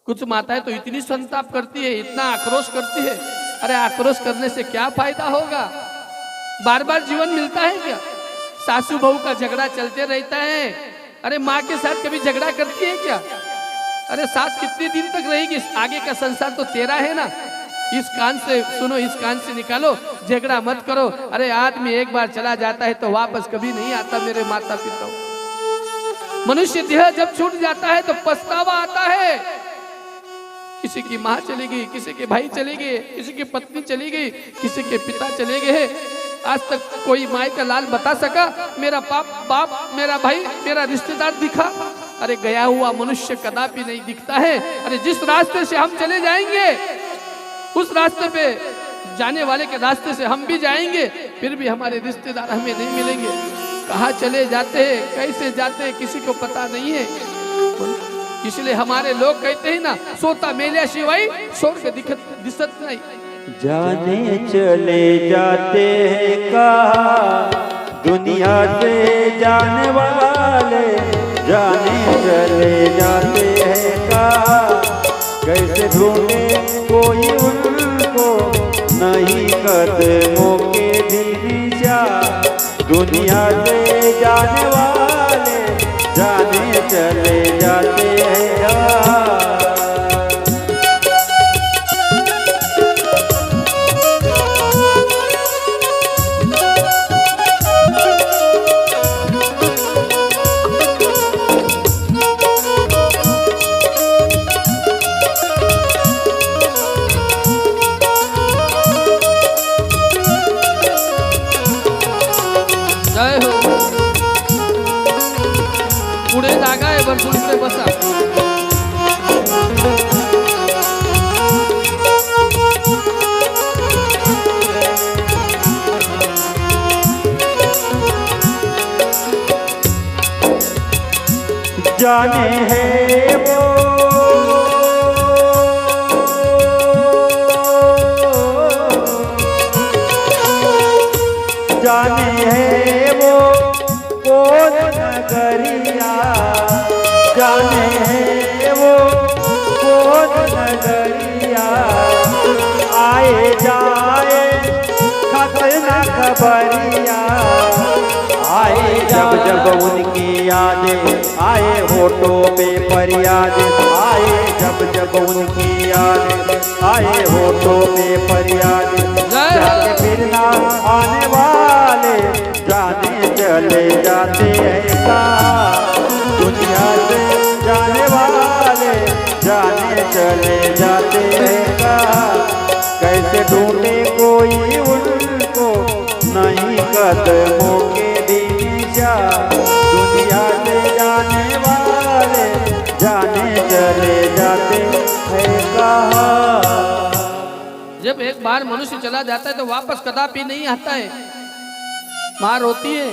कुछ माताएं तो इतनी संताप करती है, इतना आक्रोश करती है। अरे आक्रोश करने से क्या फायदा होगा? बार बार जीवन मिलता है क्या? सासू बहू का झगड़ा चलते रहता है। अरे माँ के साथ कभी झगड़ा करती है क्या? अरे सास कितने दिन तक रहेगी? आगे का संसार तो तेरा है ना। इस कान से सुनो, इस कान से निकालो, झगड़ा मत करो। अरे आदमी एक बार चला जाता है तो वापस कभी नहीं आता। मेरे माता पिता, मनुष्य देह जब छूट जाता है तो पछतावा आता है। किसी की माँ चली गई, किसी के भाई चले गए, किसी की पत्नी चली गई, किसी के पिता चले गए। आज तक कोई माई का लाल बता सका मेरा बाप, मेरा भाई, मेरा रिश्तेदार दिखा? अरे गया हुआ मनुष्य कदापि नहीं दिखता है। अरे जिस रास्ते से हम चले जाएंगे, उस रास्ते पे जाने वाले के रास्ते से हम भी जाएंगे, फिर भी हमारे रिश्तेदार हमें नहीं मिलेंगे। कहाँ चले जाते हैं, कैसे जाते हैं, किसी को पता नहीं है। इसलिए हमारे लोग कहते हैं ना, सोता मेल्या शिवाय स्वर्ग दिसत नहीं। जाने चले जाते हैं कहाँ दुनिया से जाने वाले, जाने चले जाते हैं कहाँ, कैसे ढूंढे कोई उनको, नहीं कदमों के दिशा। दुनिया से जाने वाले जाने चले जाते हैं कहाँ। पुढे जागा आहे बरं, दुसरे बसा। जाने है वो जाने है वो कौन नगरिया, जाने है वो कौन नगरिया। आए जाए खतना खबरिया, आए जब जब उनकी यादें, आए होठों पे फरियाद, आए जब जब उनकी यादें, आए होठों पे फरियाद। जाके फिर ना आने वाले जाने चले जाते हैं कहाँ, दुनिया से जाने वाले जाने चले जाते हैं कहाँ। कैसे ढूंढे कोई उनको, नहीं कदमों के दिशा। जब एक बार मनुष्य चला जाता है तो वापस कदापि नहीं आता है। मां रोती है,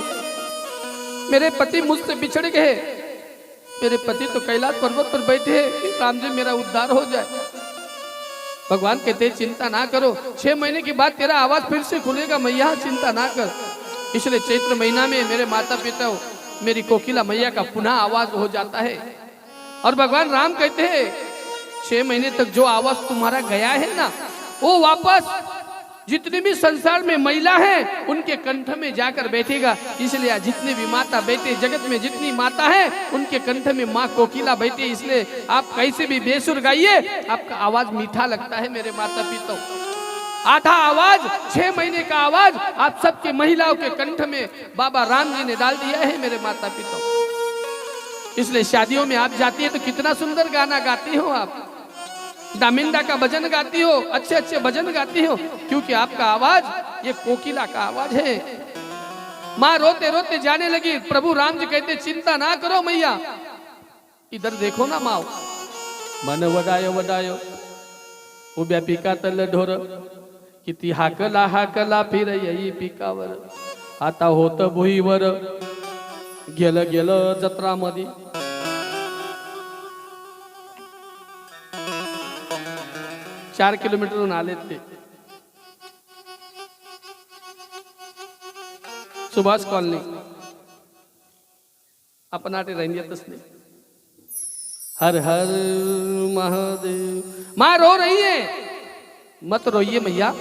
मेरे पति मुझसे बिछड़ गए, मेरे पति तो कैलाश पर्वत पर बैठे हैं कि राम जी मेरा उद्धार हो जाए। भगवान कहते चिंता ना करो, 6 महीने के बाद तेरा आवाज फिर से खुलेगा मैया, चिंता ना कर। इसलिए चैत्र महीना में मेरे माता पिता मेरी कोकिला मैया का पुनः आवाज हो जाता है। और भगवान राम कहते हैं 6 महीने तक जो आवाज तुम्हारा गया है ना, वो वापस जितनी भी संसार में महिला है उनके कंठ में जाकर बैठेगा। इसलिए जितने भी माता बैठे, जगत में जितनी माता है उनके कंठ में माँ कोकिला बैठे। इसलिए आप कैसे भी बेसुर गाइए, आपका आवाज मीठा लगता है मेरे माता पिता। आधा आवाज, 6 महीने का आवाज आप सबके महिलाओं के कंठ में बाबा राम जी ने डाल दिया है मेरे माता पिता। इसलिए शादियों में आप जाती है तो कितना सुंदर गाना गाती हो आप, दामिंदा का भजन गाती हो, अच्छे अच्छे भजन गाती हो, क्योंकि आपका आवाज ये कोकिला का आवाज है। माँ रोते रोते जाने लगी। प्रभु राम जी कहते चिंता ना करो मैया, इधर देखो ना माओ, मन वडायो वडायो उभ्या पिका तल ढोर, किती हाकला हाकला फिर येई पिकावर, आता होत भुईवर गेलं गेलं जत्रामध्ये। 4 किलोमीटरहून आलेत ते सुभाष कॉलनी, आपण आटे राहिली येतच नाही। हर हर महादेव। माँ रो रही है, मत रोइए मैया,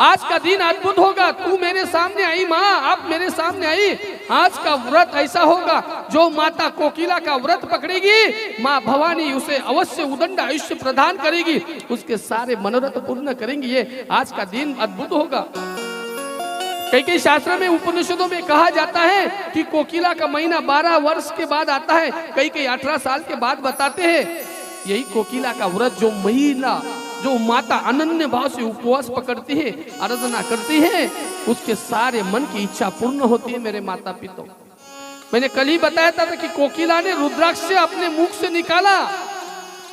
आज का दिन अद्भुत होगा। तू मेरे सामने आई माँ, आप मेरे सामने आई, आज का व्रत ऐसा होगा जो माता कोकिला का व्रत पकड़ेगी, माँ भवानी उसे अवश्य उदंड आयुष्य प्रदान करेगी, उसके सारे मनोरथ पूर्ण करेंगी। ये आज का दिन अद्भुत होगा। कई कई शास्त्र में, उपनिषदों में कहा जाता है कि कोकिला का महीना 12 वर्ष के बाद आता है, कई कई 18 साल के बाद बताते हैं। यही कोकिला का व्रत जो महिला, जो माता अनन्य भाव से उपवास पकड़ती है, आराधना करती है, उसके सारे मन की इच्छा पूर्ण होती है मेरे माता पिता। मैंने कल ही बताया था कि कोकिला ने रुद्राक्ष अपने मुख से निकाला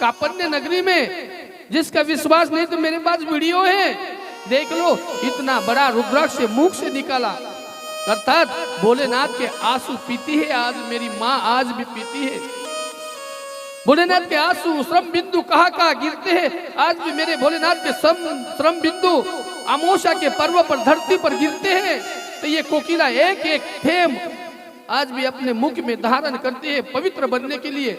कापन्य नगरी में। जिसका विश्वास नहीं तो मेरे पास वीडियो है, देख लो, इतना बड़ा रुद्राक्ष मुख से निकाला। अर्थात भोलेनाथ के आंसू पीती है आज मेरी माँ, आज भी पीती है। भोलेनाथ के आंसू श्रम बिंदु कहाँ गिरते हैं, आज भी मेरे भोलेनाथ के श्रम बिंदु अमावस्या के पर्व पर धरती पर गिरते हैं। तो ये कोकिला एक एक थेम आज भी अपने मुख में धारण करती है पवित्र बनने के लिए।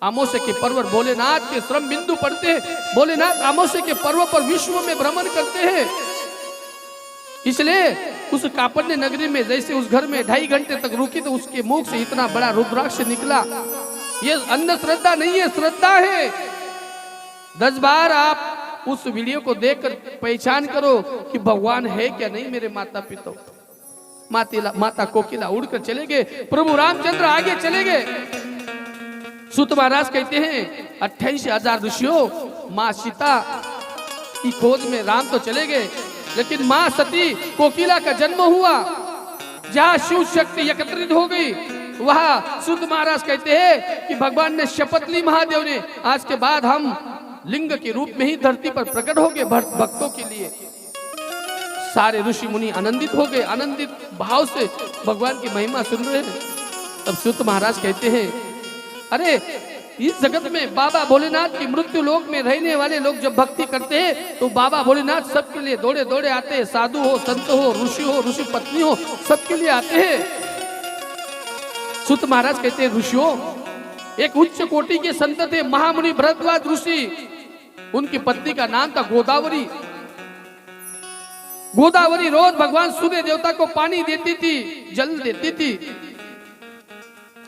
अमावस्या के पर्व पर भोलेनाथ के श्रम बिंदु पड़ते हैं। भोलेनाथ अमावस्या के पर्व पर विश्व में भ्रमण करते हैं। इसलिए उस कापन्य नगरी में जैसे उस घर में 2.5 घंटे तक रुकी तो उसके मुख से इतना बड़ा रुद्राक्ष निकला। ये अंधश्रद्धा नहीं है, श्रद्धा है। 10 बार आप उस वीडियो को देखकर पहचान करो कि भगवान है क्या नहीं मेरे माता पिता। माता कोकिला उड़कर चले गए, प्रभु रामचंद्र आगे चले गए। सूत महाराज कहते हैं 28,000 ऋषियों, माँ सीता की खोज में राम तो चले गए, लेकिन माँ सती कोकिला का जन्म हुआ। जहाँ शिव शक्ति एकत्रित हो गई, वहाँ सूत महाराज कहते हैं कि भगवान ने शपथ ली महादेव ने, आज के बाद हम लिंग के रूप में ही धरती पर प्रकट हो गए भक्तों के लिए। सारे ऋषि मुनि आनंदित हो गए, आनंदित भाव से भगवान की महिमा सुन रहे हैं। तब सूत महाराज कहते हैं, अरे इस जगत में बाबा भोलेनाथ की मृत्यु लोक में रहने वाले लोग जब भक्ति करते हैं तो बाबा भोलेनाथ सबके लिए दौड़े दौड़े आते हैं। साधु हो, संत हो, ऋषि पत्नी हो, सबके लिए आते हैं। सूत महाराज कहते हैं, ऋषियों, एक उच्च कोटि के संत थे महामुनि भरद्वाज ऋषि। उनकी पत्नी का नाम था गोदावरी। गोदावरी रोज भगवान सूर्य देवता को पानी देती थी, जल देती थी,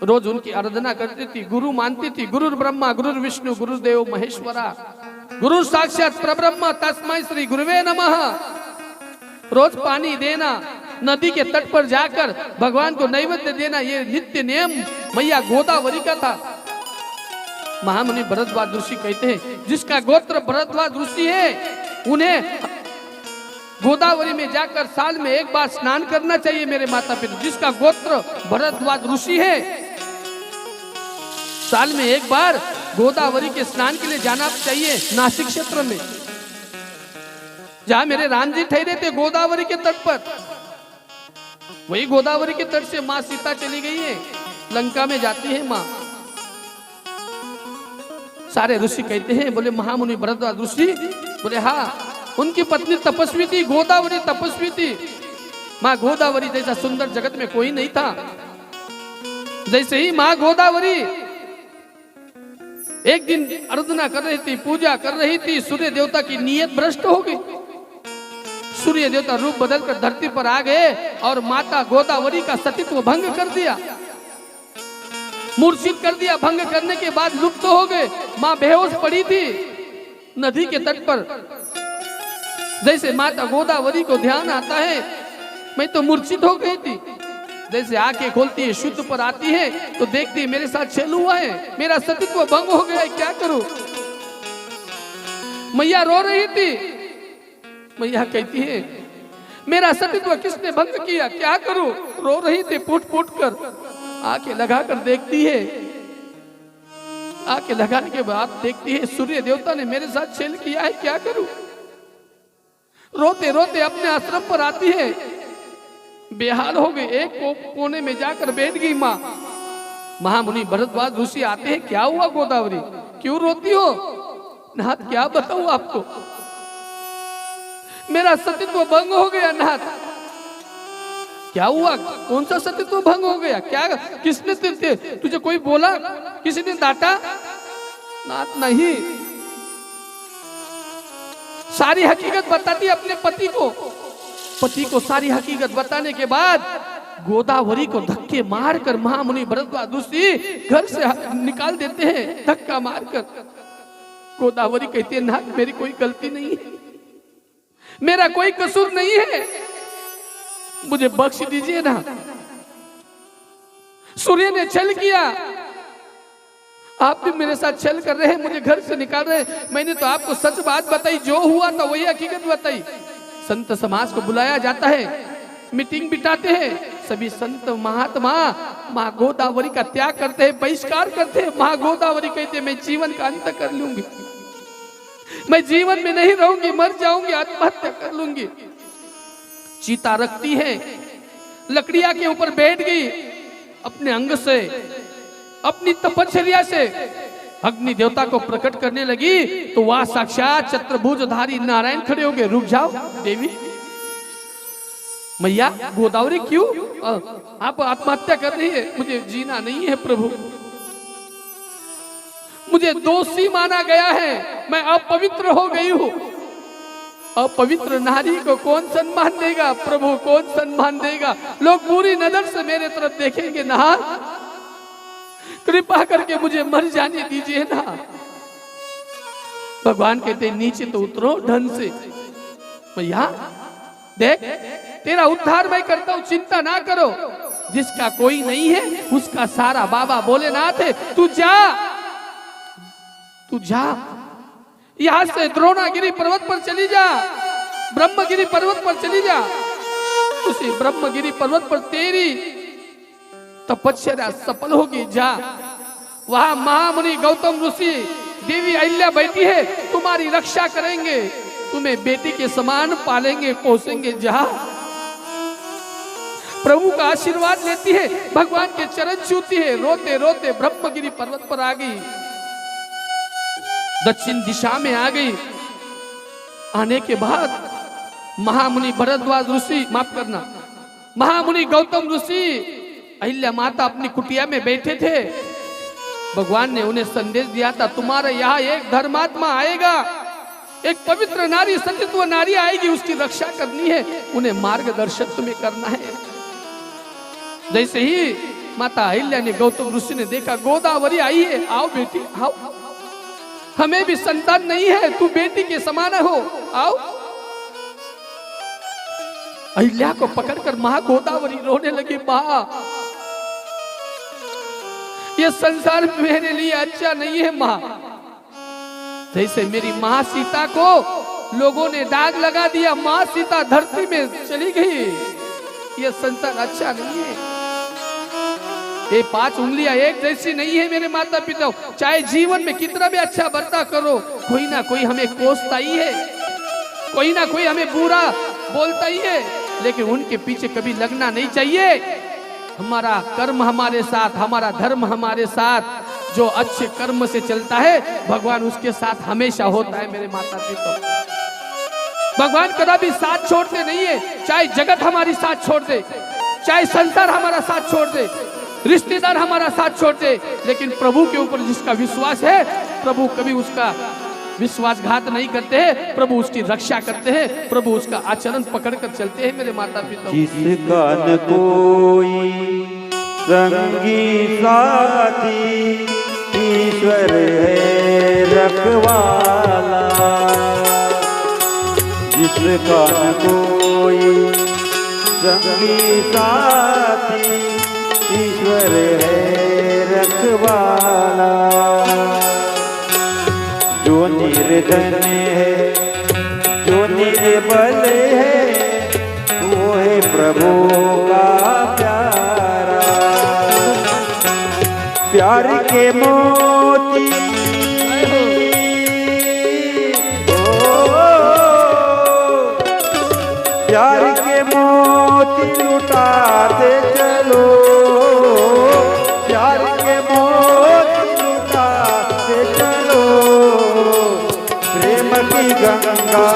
रोज उनकी आराधना करती थी, गुरु मानती थी। गुरु ब्रह्मा गुरु विष्णु गुरुदेव महेश्वरा, गुरु साक्षात परब्रह्म तस्मै श्री गुरुवे नमः। रोज पानी देना, नदी के तट पर जाकर भगवान को नैवेद्य देना, ये नित्य नियम मैया गोदावरी का था। महामुनि भरद्वाज ऋषि कहते हैं, जिसका गोत्र भरद्वाज ऋषि है उन्हें गोदावरी में जाकर साल में एक बार स्नान करना चाहिए मेरे माता पिता। जिसका गोत्र भरद्वाज ऋषि है, साल में एक बार गोदावरी के स्नान के लिए जाना चाहिए नासिक क्षेत्र में, जहां मेरे राम जी ठहरे थे गोदावरी के तट पर। वही गोदावरी के तट से मां सीता चली गई है, लंका में जाती है मां। सारे ऋषि कहते हैं, बोले महामुनि भरद्वाज ऋषि, बोले हाँ, उनकी पत्नी तपस्वी थी, गोदावरी तपस्वी थी। मां गोदावरी जैसा सुंदर जगत में कोई नहीं था। जैसे ही मां गोदावरी एक दिन आराधना कर रही थी, पूजा कर रही थी, सूर्य देवता की नीयत भ्रष्ट हो गई। सूर्य देवता रूप बदलकर धरती पर आ गए और माता गोदावरी का सतीत्व भंग कर दिया, मूर्छित कर दिया। भंग करने के बाद लुप्त हो गए। मां बेहोश पड़ी थी नदी के तट पर। जैसे माता गोदावरी को ध्यान आता है, मैं तो मूर्छित हो गई थी। जैसे आंखें खोलती है, शुद्ध पर आती है तो देखती है मेरे साथ छल हुआ है, मेरा सतीत्व भंग हो गया है, क्या करूं। मैया रो रही थी। मैया कहती है, मेरा सतीत्व किसने भंग किया, क्या करूं। रो रही थी फूट फूट कर। आंखें लगाकर देखती है, आंखें लगाने के बाद देखती है सूर्य देवता ने मेरे साथ छल किया है, क्या करूं। रोते रोते अपने आश्रम पर आती है, बेहाल हो गई। एक कोने में जाकर बैठ गई मां। महामुनि भरद्वाज ऋषि आते हैं, क्या हुआ गोदावरी, क्यों रोती हो। नाथ क्या बताऊं आपको, मेरा सतीत्व भंग हो गया। नाथ क्या हुआ, कौन सा सतीत्व भंग हो गया, क्या किसने तुझे कोई बोला, किसी ने डांटा। नाथ नहीं। सारी हकीकत बताती अपने पति को। पति को सारी हकीकत बताने के बाद गोदावरी को धक्के मारकर महामुनि भरद्वाज ऋषि घर से निकाल देते हैं, धक्का मारकर। गोदावरी कहती है, ना मेरी कोई गलती नहीं है, मेरा कोई कसूर नहीं है, मुझे बख्श दीजिए ना। सूर्य ने छल किया, आप भी मेरे साथ छल कर रहे हैं, मुझे घर से निकाल रहे हैं। मैंने तो आपको सच बात बताई, जो हुआ था वही हकीकत बताई। संत समाज को बुलाया जाता है, मीटिंग बिठाते हैं, सभी संत महात्मा मां गोदावरी का त्याग करते हैं, बहिष्कार करते हैं। मां गोदावरी कहते हैं, मैं जीवन का अंत कर लूंगी, मैं जीवन में नहीं रहूंगी, मर जाऊंगी, आत्महत्या कर लूंगी। चीता रखती है, लकड़िया के ऊपर बैठ गई, अपने अंग से, अपनी तपश्चर्या से अग्नि देवता को प्रकट करने लगी। तो वह साक्षात चतुर्भुजधारी नारायण खड़े हो गए। रुक जाओ देवी, मैया गोदावरी क्यों आप आत्महत्या कर रही है, मुझे जीना नहीं है प्रभु, मुझे दोषी माना गया है, मैं अपवित्र हो गई हूं। अपवित्र नारी को कौन सम्मान देगा प्रभु, कौन सम्मान देगा। लोग बुरी नजर से मेरे तरफ देखेंगे ना, कृपा करके मुझे मर जाने दीजिए ना। भगवान कहते नीचे तो उतरो ढंग से। भैया देख, तेरा उद्धार मैं करता हूं, चिंता ना करो। जिसका कोई नहीं है उसका सारा बाबा भोलेनाथ है। तू जा, तू जा, यहां से द्रोणागिरी पर्वत पर चली जा, ब्रह्मगिरी पर्वत पर चली जा। उसी ब्रह्मगिरी पर्वत पर तेरी तपस्या सफल होगी। जा, वहां महामुनि गौतम ऋषि, देवी अहिल्या बैठी है, तुम्हारी रक्षा करेंगे, तुम्हें बेटी के समान पालेंगे, पोसेंगे। जा, प्रभु का आशीर्वाद लेती है, भगवान के चरण छूती है। रोते रोते ब्रह्मगिरी पर्वत पर आ गई, दक्षिण दिशा में आ गई। आने के बाद महामुनि भरद्वाज ऋषि, माफ करना, महामुनि गौतम ऋषि, अहिल्या माता अपनी कुटिया में बैठे थे। भगवान ने उन्हें संदेश दिया था, तुम्हारे यहाँ एक धर्मात्मा आएगा, एक पवित्र नारी, सतीत्व नारी आएगी, उसकी रक्षा करनी है, उन्हें मार्गदर्शन तुम्हें करना है। जैसे ही माता अहिल्या ने, गौतम ऋषि ने देखा गोदावरी आई है, आओ बेटी आओ, हमें भी संतान नहीं है, तू बेटी के समान हो, आओ। अहिल्या को पकड़कर मां गोदावरी रोने लगी। मां, ये संसार मेरे लिए अच्छा नहीं है मां। जैसे मेरी मां सीता को लोगों ने दाग लगा दिया, मां सीता धरती में चली गई, ये संसार अच्छा नहीं है। ये 5 उंगलियां एक जैसी नहीं है मेरे माता पिता। चाहे जीवन में कितना भी अच्छा बर्ताव करो, कोई ना कोई हमें कोसता ही है, कोई ना कोई हमें बुरा बोलता ही है, लेकिन उनके पीछे कभी लगना नहीं चाहिए। हमारा कर्म हमारे साथ, हमारा धर्म हमारे साथ, जो अच्छे कर्म से चलता है भगवान उसके साथ हमेशा होता है मेरे माता पिता। भगवान कदापि साथ छोड़ते नहीं है। चाहे जगत हमारी साथ छोड़ दे, चाहे संसार हमारा साथ छोड़ दे, रिश्तेदार हमारा साथ छोड़ दे, लेकिन प्रभु के ऊपर जिसका विश्वास है, प्रभु कभी उसका विश्वासघात नहीं करते हैं। प्रभु उसकी रक्षा करते हैं, प्रभु उसका आचरण पकड़कर चलते हैं मेरे माता पिता। जिसका न कोई संगी साथी, ईश्वर है रखवाला। जिसका न कोई संगी साथी, ईश्वर है रखवाला। जो निर्धन है, जो निर्बल है, वो है प्रभु का प्यारा। प्यार के मोती प्यार के मोती लुटाते चलो, प्यार के मोती लुटाते चलो। प्रेम की गंगा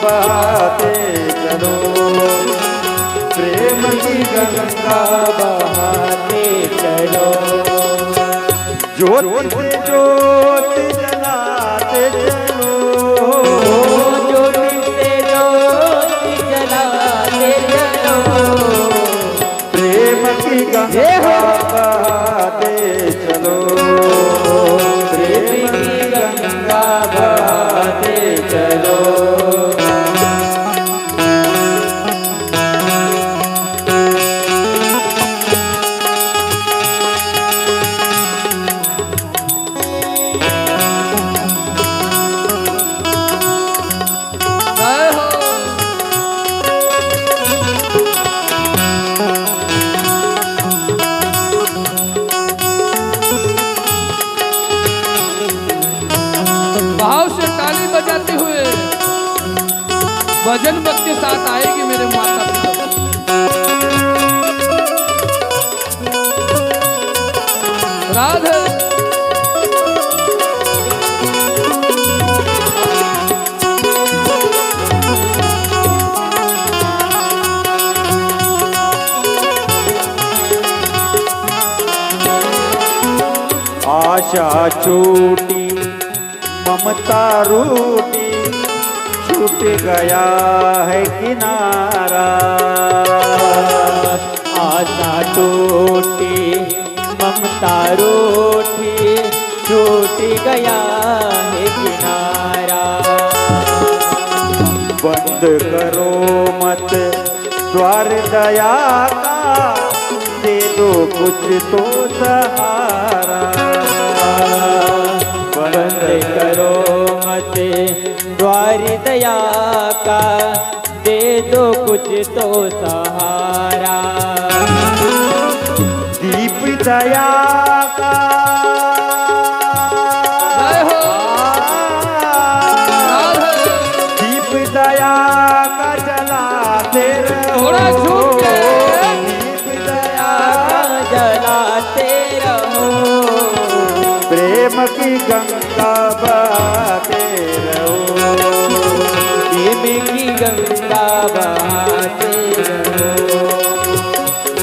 बहाते चलो, प्रेम की गंगा बहाते चलो। ज्योति से ज्योति जलाते चलो, ज्योति से ज्योति जलाते चलो। प्रेम की गंगा बहाते चलो, प्रेम की गंगा बहाते चलो। भाव से ताली बजाते हुए भजन भक्त के साथ आएगी मेरे माता पिता। राधे आशा छूटी ममता रूठी, छूट गया है किनारा। आशा टूटी ममता रूठी, छूट गया है किनारा। बंद करो मत द्वार दया का, दे दो कुछ तो सहारा। बंद करो मत द्वार दया का, दे दो कुछ तो सहारा। दीप दया का जय हो। राधे दीप दया का जलाते रहो, थोड़ा झूम के। दीप दया जलाते रहो, प्रेम की गंगा बहाते रहो, प्रेम की गंगा बहाते रहो।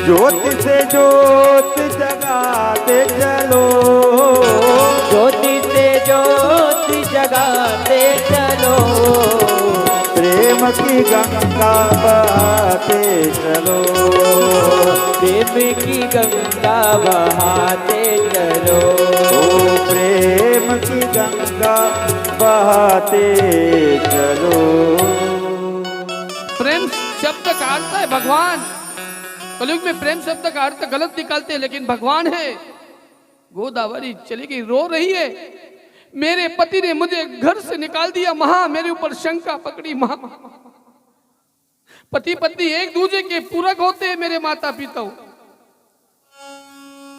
ज्योति से ज्योति जगाते चलो, ज्योति से ज्योति जगाते चलो। प्रेम की गंगा बहाते चलो, प्रेम की गंगा बहाते चलो। ओ प्रेम की गंगा बहाते चलो। प्रेम शब्द का अर्थ है भगवान। कलयुग में प्रेम शब्द का अर्थ गलत निकालते हैं, लेकिन भगवान है। गोदावरी चली गई, रो रही है, मेरे पति ने मुझे घर से निकाल दिया, महा मेरे ऊपर शंका पकड़ी। महा पति पत्नी एक दूसरे के पूरक होते हैं मेरे माता पिता।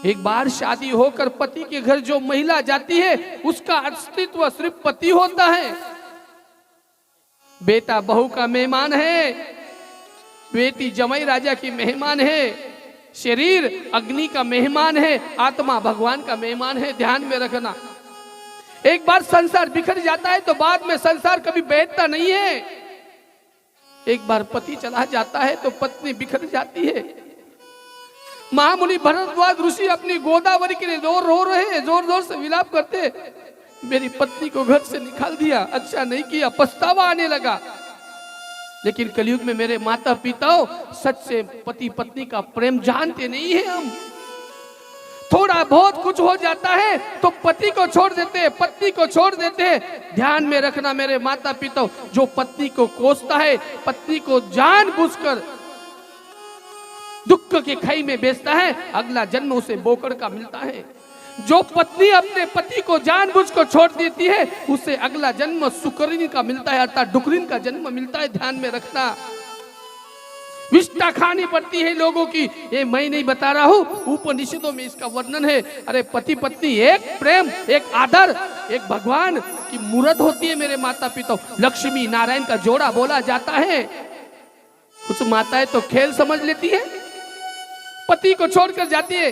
एक बार शादी होकर पति के घर जो महिला जाती है उसका अस्तित्व सिर्फ पति होता है। बेटा बहू का मेहमान है, बेटी जमाई राजा की मेहमान है, शरीर अग्नि का मेहमान है, आत्मा भगवान का मेहमान है। ध्यान में रखना, एक बार संसार बिखर जाता है तो बाद में संसार कभी बैठता नहीं है। एक बार पति चला जाता है तो पत्नी बिखर जाती है। महामुनि भरद्वाज ऋषि अपनी गोदावरी के लिए रो रहे हैं, जोर जोर से विलाप करते, मेरी पत्नी को घर से निकाल दिया, अच्छा नहीं किया, पछतावा आने लगा। लेकिन कलयुग में मेरे माता पिता सच से पति पत्नी का प्रेम जानते नहीं है। हम थोड़ा बहुत कुछ हो जाता है तो पति को छोड़ देते हैं, पत्नी को छोड़ देते हैं। ध्यान में रखना मेरे माता पिता, जो पत्नी को कोसता है, पत्नी को जानबूझकर दुख के खाई में बेचता है, अगला जन्म उसे बोकड़ का मिलता है। जो पत्नी अपने पति को जानबूझकर छोड़ देती है उसे अगला जन्म सुकरिन का मिलता है, अर्थात डुकरिन का जन्म मिलता है। ध्यान में रखना, विष्ठा खानी पड़ती है लोगों की, ये मैं नहीं बता रहा हूँ, उपनिषदों में इसका वर्णन है। अरे पति पत्नी एक प्रेम, एक आदर, एक भगवान की मूर्त होती है मेरे माता पिता। लक्ष्मी नारायण का जोड़ा बोला जाता है। कुछ माताएं तो खेल समझ लेती है, पति को छोड़कर जाती है,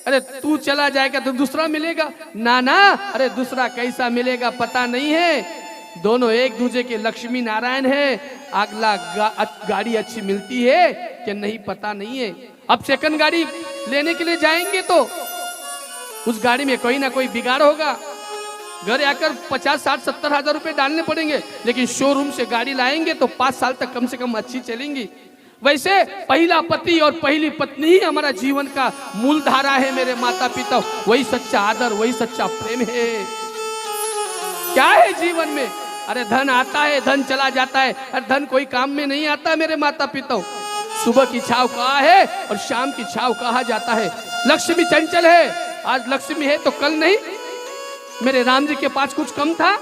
अरे तू चला जाएगा तो दूसरा मिलेगा ना ना, अरे दूसरा कैसा मिलेगा पता नहीं है, दोनों एक दूसरे के लक्ष्मी नारायण है। अगला गाड़ी अच्छी मिलती है कि नहीं पता नहीं है। अब सेकंड गाड़ी लेने के लिए जाएंगे तो उस गाड़ी में कोई ना कोई बिगाड़ होगा, घर आकर 50, 60, 70 हजार रुपए डालने पड़ेंगे। लेकिन शोरूम से गाड़ी लाएंगे तो 5 साल तक कम से कम अच्छी चलेंगी। वैसे पहला पति और पहली पत्नी ही हमारा जीवन का मूल धारा है मेरे माता पिता। वही सच्चा आदर, वही सच्चा प्रेम है। क्या है जीवन में? अरे धन आता है, धन चला जाता है, अरे धन कोई काम में नहीं आता मेरे माता पिता। सुबह की छाव कहा है और शाम की छाव कहा जाता है। लक्ष्मी चंचल है, आज लक्ष्मी है तो कल नहीं। मेरे राम जी के पास कुछ कम था?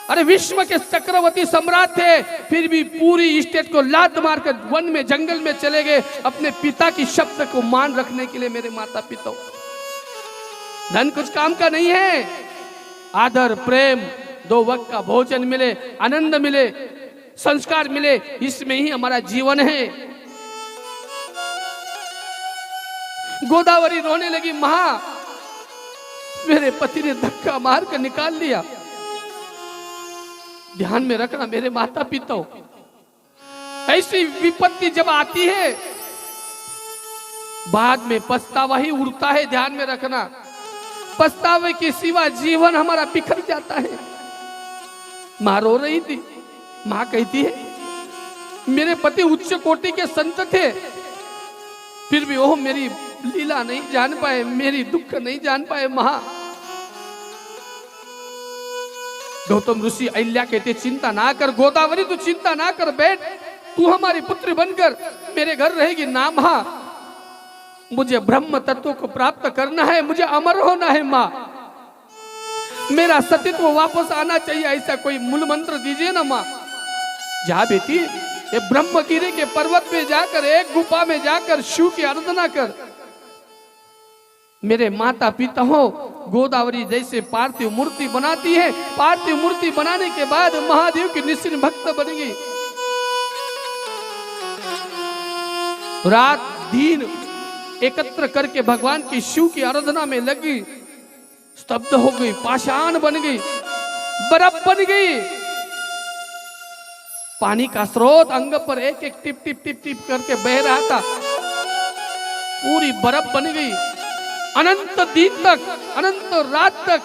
अरे विश्व के चक्रवर्ती सम्राट थे, फिर भी पूरी स्टेट को लात मारकर वन में जंगल में चले गए अपने पिता की शब्द को मान रखने के लिए मेरे माता पिता। धन कुछ काम का नहीं है, आदर प्रेम, 2 वक्त का भोजन मिले, आनंद मिले, संस्कार मिले, इसमें ही हमारा जीवन है। गोदावरी रोने लगी, मां मेरे पति ने धक्का मार कर निकाल लिया। ध्यान में रखना मेरे माता पिता, ऐसी विपत्ति जब आती है बाद में पछतावा ही उड़ता है। ध्यान में रखना, पछतावे के सिवा जीवन हमारा बिखर जाता है। मां रो रही थी, मां कहती है मेरे पति उच्च कोटि के संत थे, फिर भी वो मेरी लीला नहीं जान पाए, मेरी दुख नहीं जान पाए। मां गौतम ऋषि अहिल्या कहते चिंता ना कर गोदावरी, तू चिंता ना कर, बैठ, तू हमारी पुत्री बनकर मेरे घर रहेगी ना। मां मुझे ब्रह्म तत्व को प्राप्त करना है, मुझे अमर होना है। मां मेरा सतीत्व वापस आना चाहिए, ऐसा कोई मूल मंत्र दीजिए ना। मां जा बेटी, ये ब्रह्मगिरी के पर्वत में जाकर, एक गुफा में जाकर शिव की आराधना कर। मेरे माता पिता हो गोदावरी जैसे पार्थिव मूर्ति बनाती है, पार्थिव मूर्ति बनाने के बाद महादेव की निश्चित भक्त बनेगी। रात दिन एकत्र करके भगवान की शिव की आराधना में लगी, स्तब्ध हो गई, पाषाण बन गई, बर्फ बन गई। पानी का स्रोत अंग पर एक एक टिप टिप टिप टिप करके बह रहा था, पूरी बर्फ बन गई। अनंत दिन तक, अनंत रात तक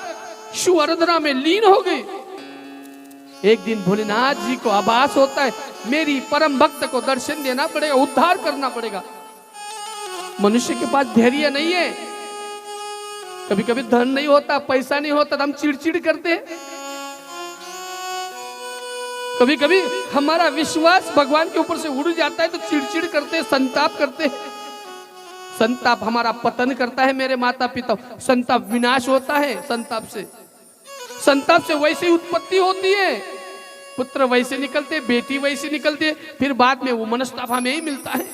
शिव आराधना में लीन हो गई। एक दिन भोलेनाथ जी को आभास होता है मेरी परम भक्त को दर्शन देना पड़ेगा, उद्धार करना पड़ेगा। मनुष्य के पास धैर्य नहीं है, कभी कभी धन नहीं होता, पैसा नहीं होता तो हम चिड़चिड़ करते हैं। कभी कभी हमारा विश्वास भगवान के ऊपर से उड़ जाता है तो चिड़चिड़ करते हैं, संताप करते हैं। संताप हमारा पतन करता है मेरे माता पिता, संताप विनाश होता है। संताप से वैसी उत्पत्ति होती है, पुत्र वैसे निकलते, बेटी वैसी निकलती है, फिर बाद में वो मनस्ताप हमें ही मिलता है।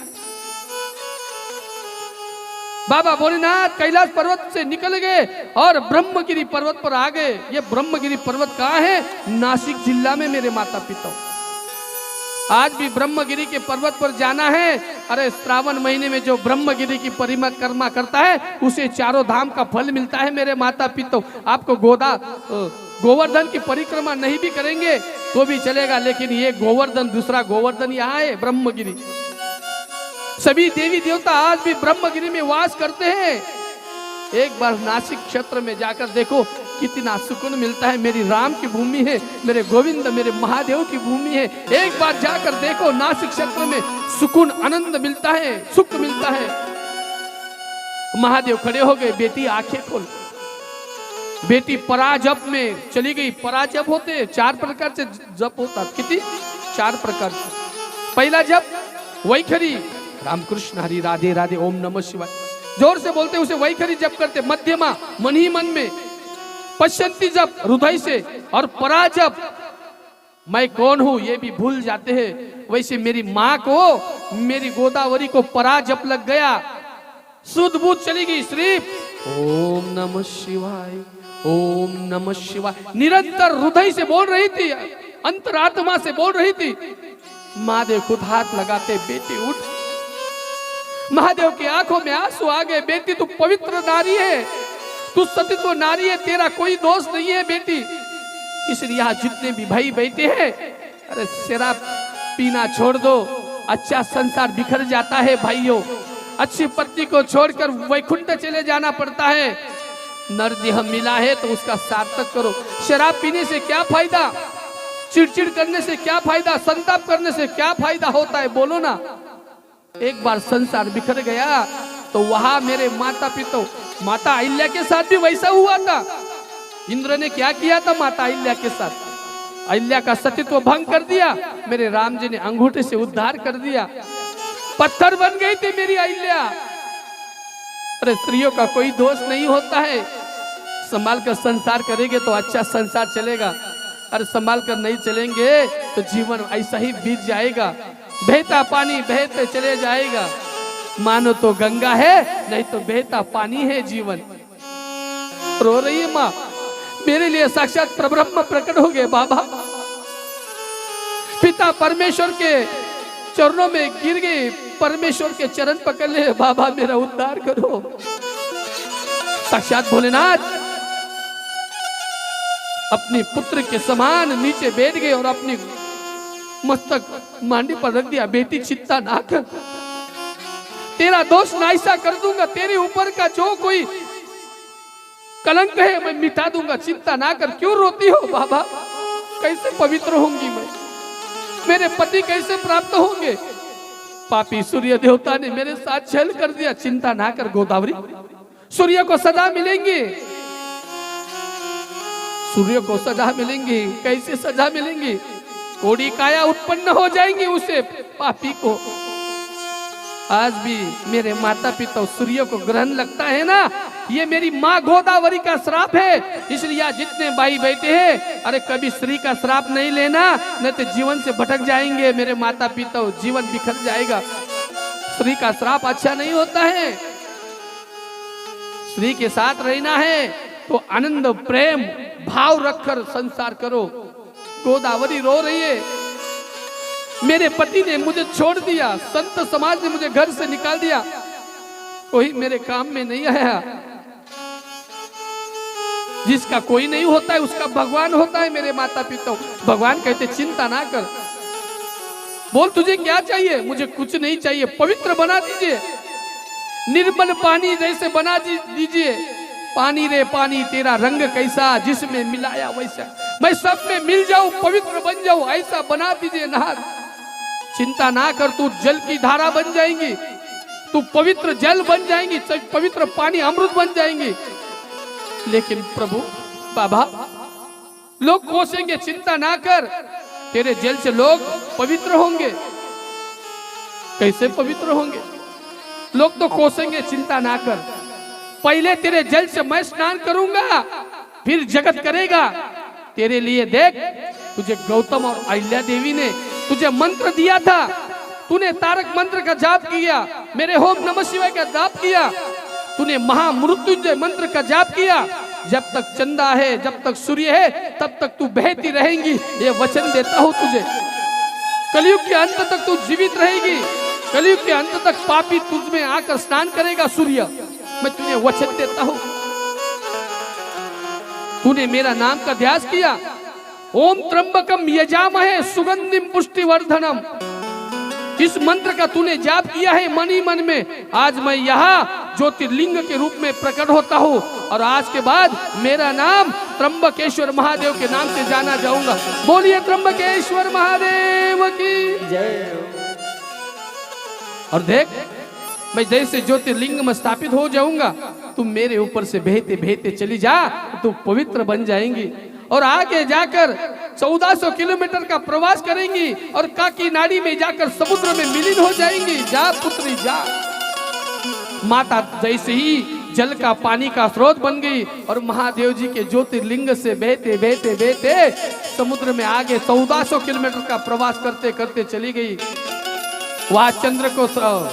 बाबा भोलेनाथ कैलाश पर्वत से निकल गए और ब्रह्मगिरी पर्वत पर आ गए। ये ब्रह्मगिरी पर्वत कहाँ है? नासिक जिला में मेरे माता पिता। आज भी ब्रह्मगिरी के पर्वत पर जाना है। अरे श्रावण महीने में जो ब्रह्मगिरी की परिक्रमा करता है उसे चारों धाम का फल मिलता है मेरे माता पिता। आपको गोवर्धन की परिक्रमा नहीं भी करेंगे तो भी चलेगा, लेकिन ये गोवर्धन, दूसरा गोवर्धन यहाँ है ब्रह्मगिरी। सभी देवी देवता आज भी ब्रह्मगिरी में वास करते हैं। एक बार नासिक क्षेत्र में जाकर देखो कितना सुकून मिलता है। मेरी राम की भूमि है, मेरे गोविंद, मेरे महादेव की भूमि है। एक बार जाकर देखो, नासिक क्षेत्र में सुकून, आनंद मिलता है, सुख मिलता है। महादेव खड़े हो गए, बेटी आंखें खोल। बेटी पराजप में चली गई। पराजप होते 4 प्रकार से जप होता। कितनी? 4 प्रकार से। पहला जप वैखरी, रामकृष्ण हरि राधे राधे ओम नमः शिवाय, जोर से बोलते उसे वैखरी जप करते। मध्यमा मन ही मन में, पश्चंती जप हृदय से, और पराजप मैं कौन हूं ये भी भूल जाते हैं। वैसे मेरी माँ को, मेरी गोदावरी को पराजप लग गया, शुद्ध बुद्ध चली गई। सिर्फ ओम नमः शिवाय, ओम नमः शिवाय निरंतर हृदय से बोल रही थी, अंतरात्मा से बोल रही थी। महादेव खुद हाथ लगाते, बेटी उठ। महादेव की आंखों में आंसू आ गए। बेटी तू पवित्र नारी है, तू सतीत्व नारी है, तेरा कोई दोष नहीं है बेटी। इसलिए यहाँ जितने भी भाई बैठे हैं, अरे शराब पीना छोड़ दो, अच्छा संसार बिखर जाता है भाइयों। अच्छी पत्नी को छोड़कर वैकुंठ चले जाना पड़ता है। नरदेह मिला है तो उसका सार्थक करो। शराब पीने से क्या फायदा? चिड़चिड़ करने से क्या फायदा? संताप करने से क्या फायदा होता है? बोलो ना। एक बार संसार बिखर गया तो वहां मेरे माता पिता, माता अहिल्या के साथ भी वैसा हुआ था। इंद्र ने क्या किया था माता अहिल्या के साथ? अहिल्या का सतीत्व भंग कर दिया। मेरे राम जी ने अंगूठे से उद्धार कर दिया। पत्थर बन गई थी मेरी अहिल्या। अरे स्त्रियों का कोई दोष नहीं होता है। संभाल कर संसार करेंगे तो अच्छा संसार चलेगा। अरे संभाल कर नहीं चलेंगे तो जीवन ऐसा ही बीत जाएगा। बहता पानी बहते चले जाएगा। मानो तो गंगा है, नहीं तो बहता पानी है जीवन। रो रही है माँ। मेरे लिए साक्षात परब्रह्म प्रकट हो गए बाबा। पिता परमेश्वर के चरणों में गिर गए, परमेश्वर के चरण पकड़ ले, बाबा मेरा उद्धार करो। साक्षात भोलेनाथ अपने पुत्र के समान नीचे बैठ गए और अपनी मस्तक मांडी पर रख दिया। बेटी चिंता ना कर, तेरा दोष नाईसा कर दूंगा। तेरे ऊपर का जो कोई कलंक है मैं मिटा दूंगा, चिंता ना कर। क्यों रोती हो बाबा? कैसे पवित्र होंगी मैं? मेरे पति कैसे प्राप्त होंगे? पापी सूर्य देवता ने मेरे साथ छल कर दिया। चिंता ना कर गोदावरी, सूर्य को सजा मिलेंगी। सूर्य को सजा मिलेंगी। कैसे सजा मिलेंगी? कोड़ी काया उत्पन्न हो जाएंगी उसे पापी को। आज भी मेरे माता पिता सूर्य को ग्रहण लगता है ना, ये मेरी माँ गोदावरी का श्राप है। इसलिए जितने भाई बैठे हैं, अरे कभी स्त्री का श्राप नहीं लेना, नहीं तो जीवन से भटक जाएंगे मेरे माता पिता, जीवन बिखर जाएगा। स्त्री का श्राप अच्छा नहीं होता है। स्त्री के साथ रहना है तो आनंद प्रेम भाव रखकर संसार करो। गोदावरी रो रही है, मेरे पति ने मुझे छोड़ दिया, संत समाज ने मुझे घर से निकाल दिया, कोई मेरे काम में नहीं आया। जिसका कोई नहीं होता है उसका भगवान होता है मेरे माता पिता। भगवान कहते चिंता ना कर, बोल तुझे क्या चाहिए? मुझे कुछ नहीं चाहिए, पवित्र बना दीजिए, निर्मल पानी जैसे बना दीजिए। पानी रे पानी तेरा रंग कैसा, जिसमें मिलाया वैसा, मैं सब में मिल जाऊं, पवित्र बन जाऊं, ऐसा बना दीजिए नहा। चिंता ना कर, तू जल की धारा बन जाएंगी, तू पवित्र जल बन जाएंगी, पवित्र पानी अमृत बन जाएंगी। लेकिन प्रभु बाबा लोग कोसेंगे, चिंता ना कर, तेरे जल से लोग पवित्र होंगे। कैसे पवित्र होंगे? लोग तो कोसेंगे, चिंता ना कर, पहले तेरे जल से मैं स्नान करूंगा, फिर जगत करेगा। तेरे लिए देख, तुझे गौतम और अहिल्या देवी ने तुझे मंत्र दिया था, तूने तारक मंत्र का जाप किया, मेरे ओम नमः शिवाय का जाप किया, तूने महामृत्युंजय मंत्र का जाप किया, जब तक चंदा है, जब तक सूर्य है, तब तक तू बहती रहेंगी, ये वचन देता हूं तुझे। कलयुग के अंत तक तू जीवित रहेगी, कलयुग के अंत तक पापी तुझ में आकर स्नान करेगा सूर्य, मैं तुझे वचन देता हूं। तूने मेरा नाम का ध्यास किया, ओम त्र्यंबकम यजामहे सुगंधिम पुष्टिवर्धनम, इस मंत्र का तूने जाप किया है मन ही मन में। आज मैं यहाँ ज्योतिर्लिंग के रूप में प्रकट होता हूँ और आज के बाद मेरा नाम त्र्यंबकेश्वर महादेव के नाम से जाना जाऊंगा। बोलिए त्र्यंबकेश्वर महादेव की जय। और देख, मैं जैसे ज्योतिर्लिंग में स्थापित हो जाऊंगा, तुम मेरे ऊपर से बहते बहते चली जा, तो पवित्र बन जाएंगी और आगे जाकर 1400 किलोमीटर का प्रवास करेंगी और काकीनाडी में जाकर समुद्र में विलीन हो जाएंगी। जा पुत्री जा। माता जैसे ही जल का पानी का स्रोत बन गई और महादेव जी के ज्योतिर्लिंग से बहते बहते बहते समुद्र में आगे 1400 किलोमीटर का प्रवास करते करते चली गई। वहां चंद्र को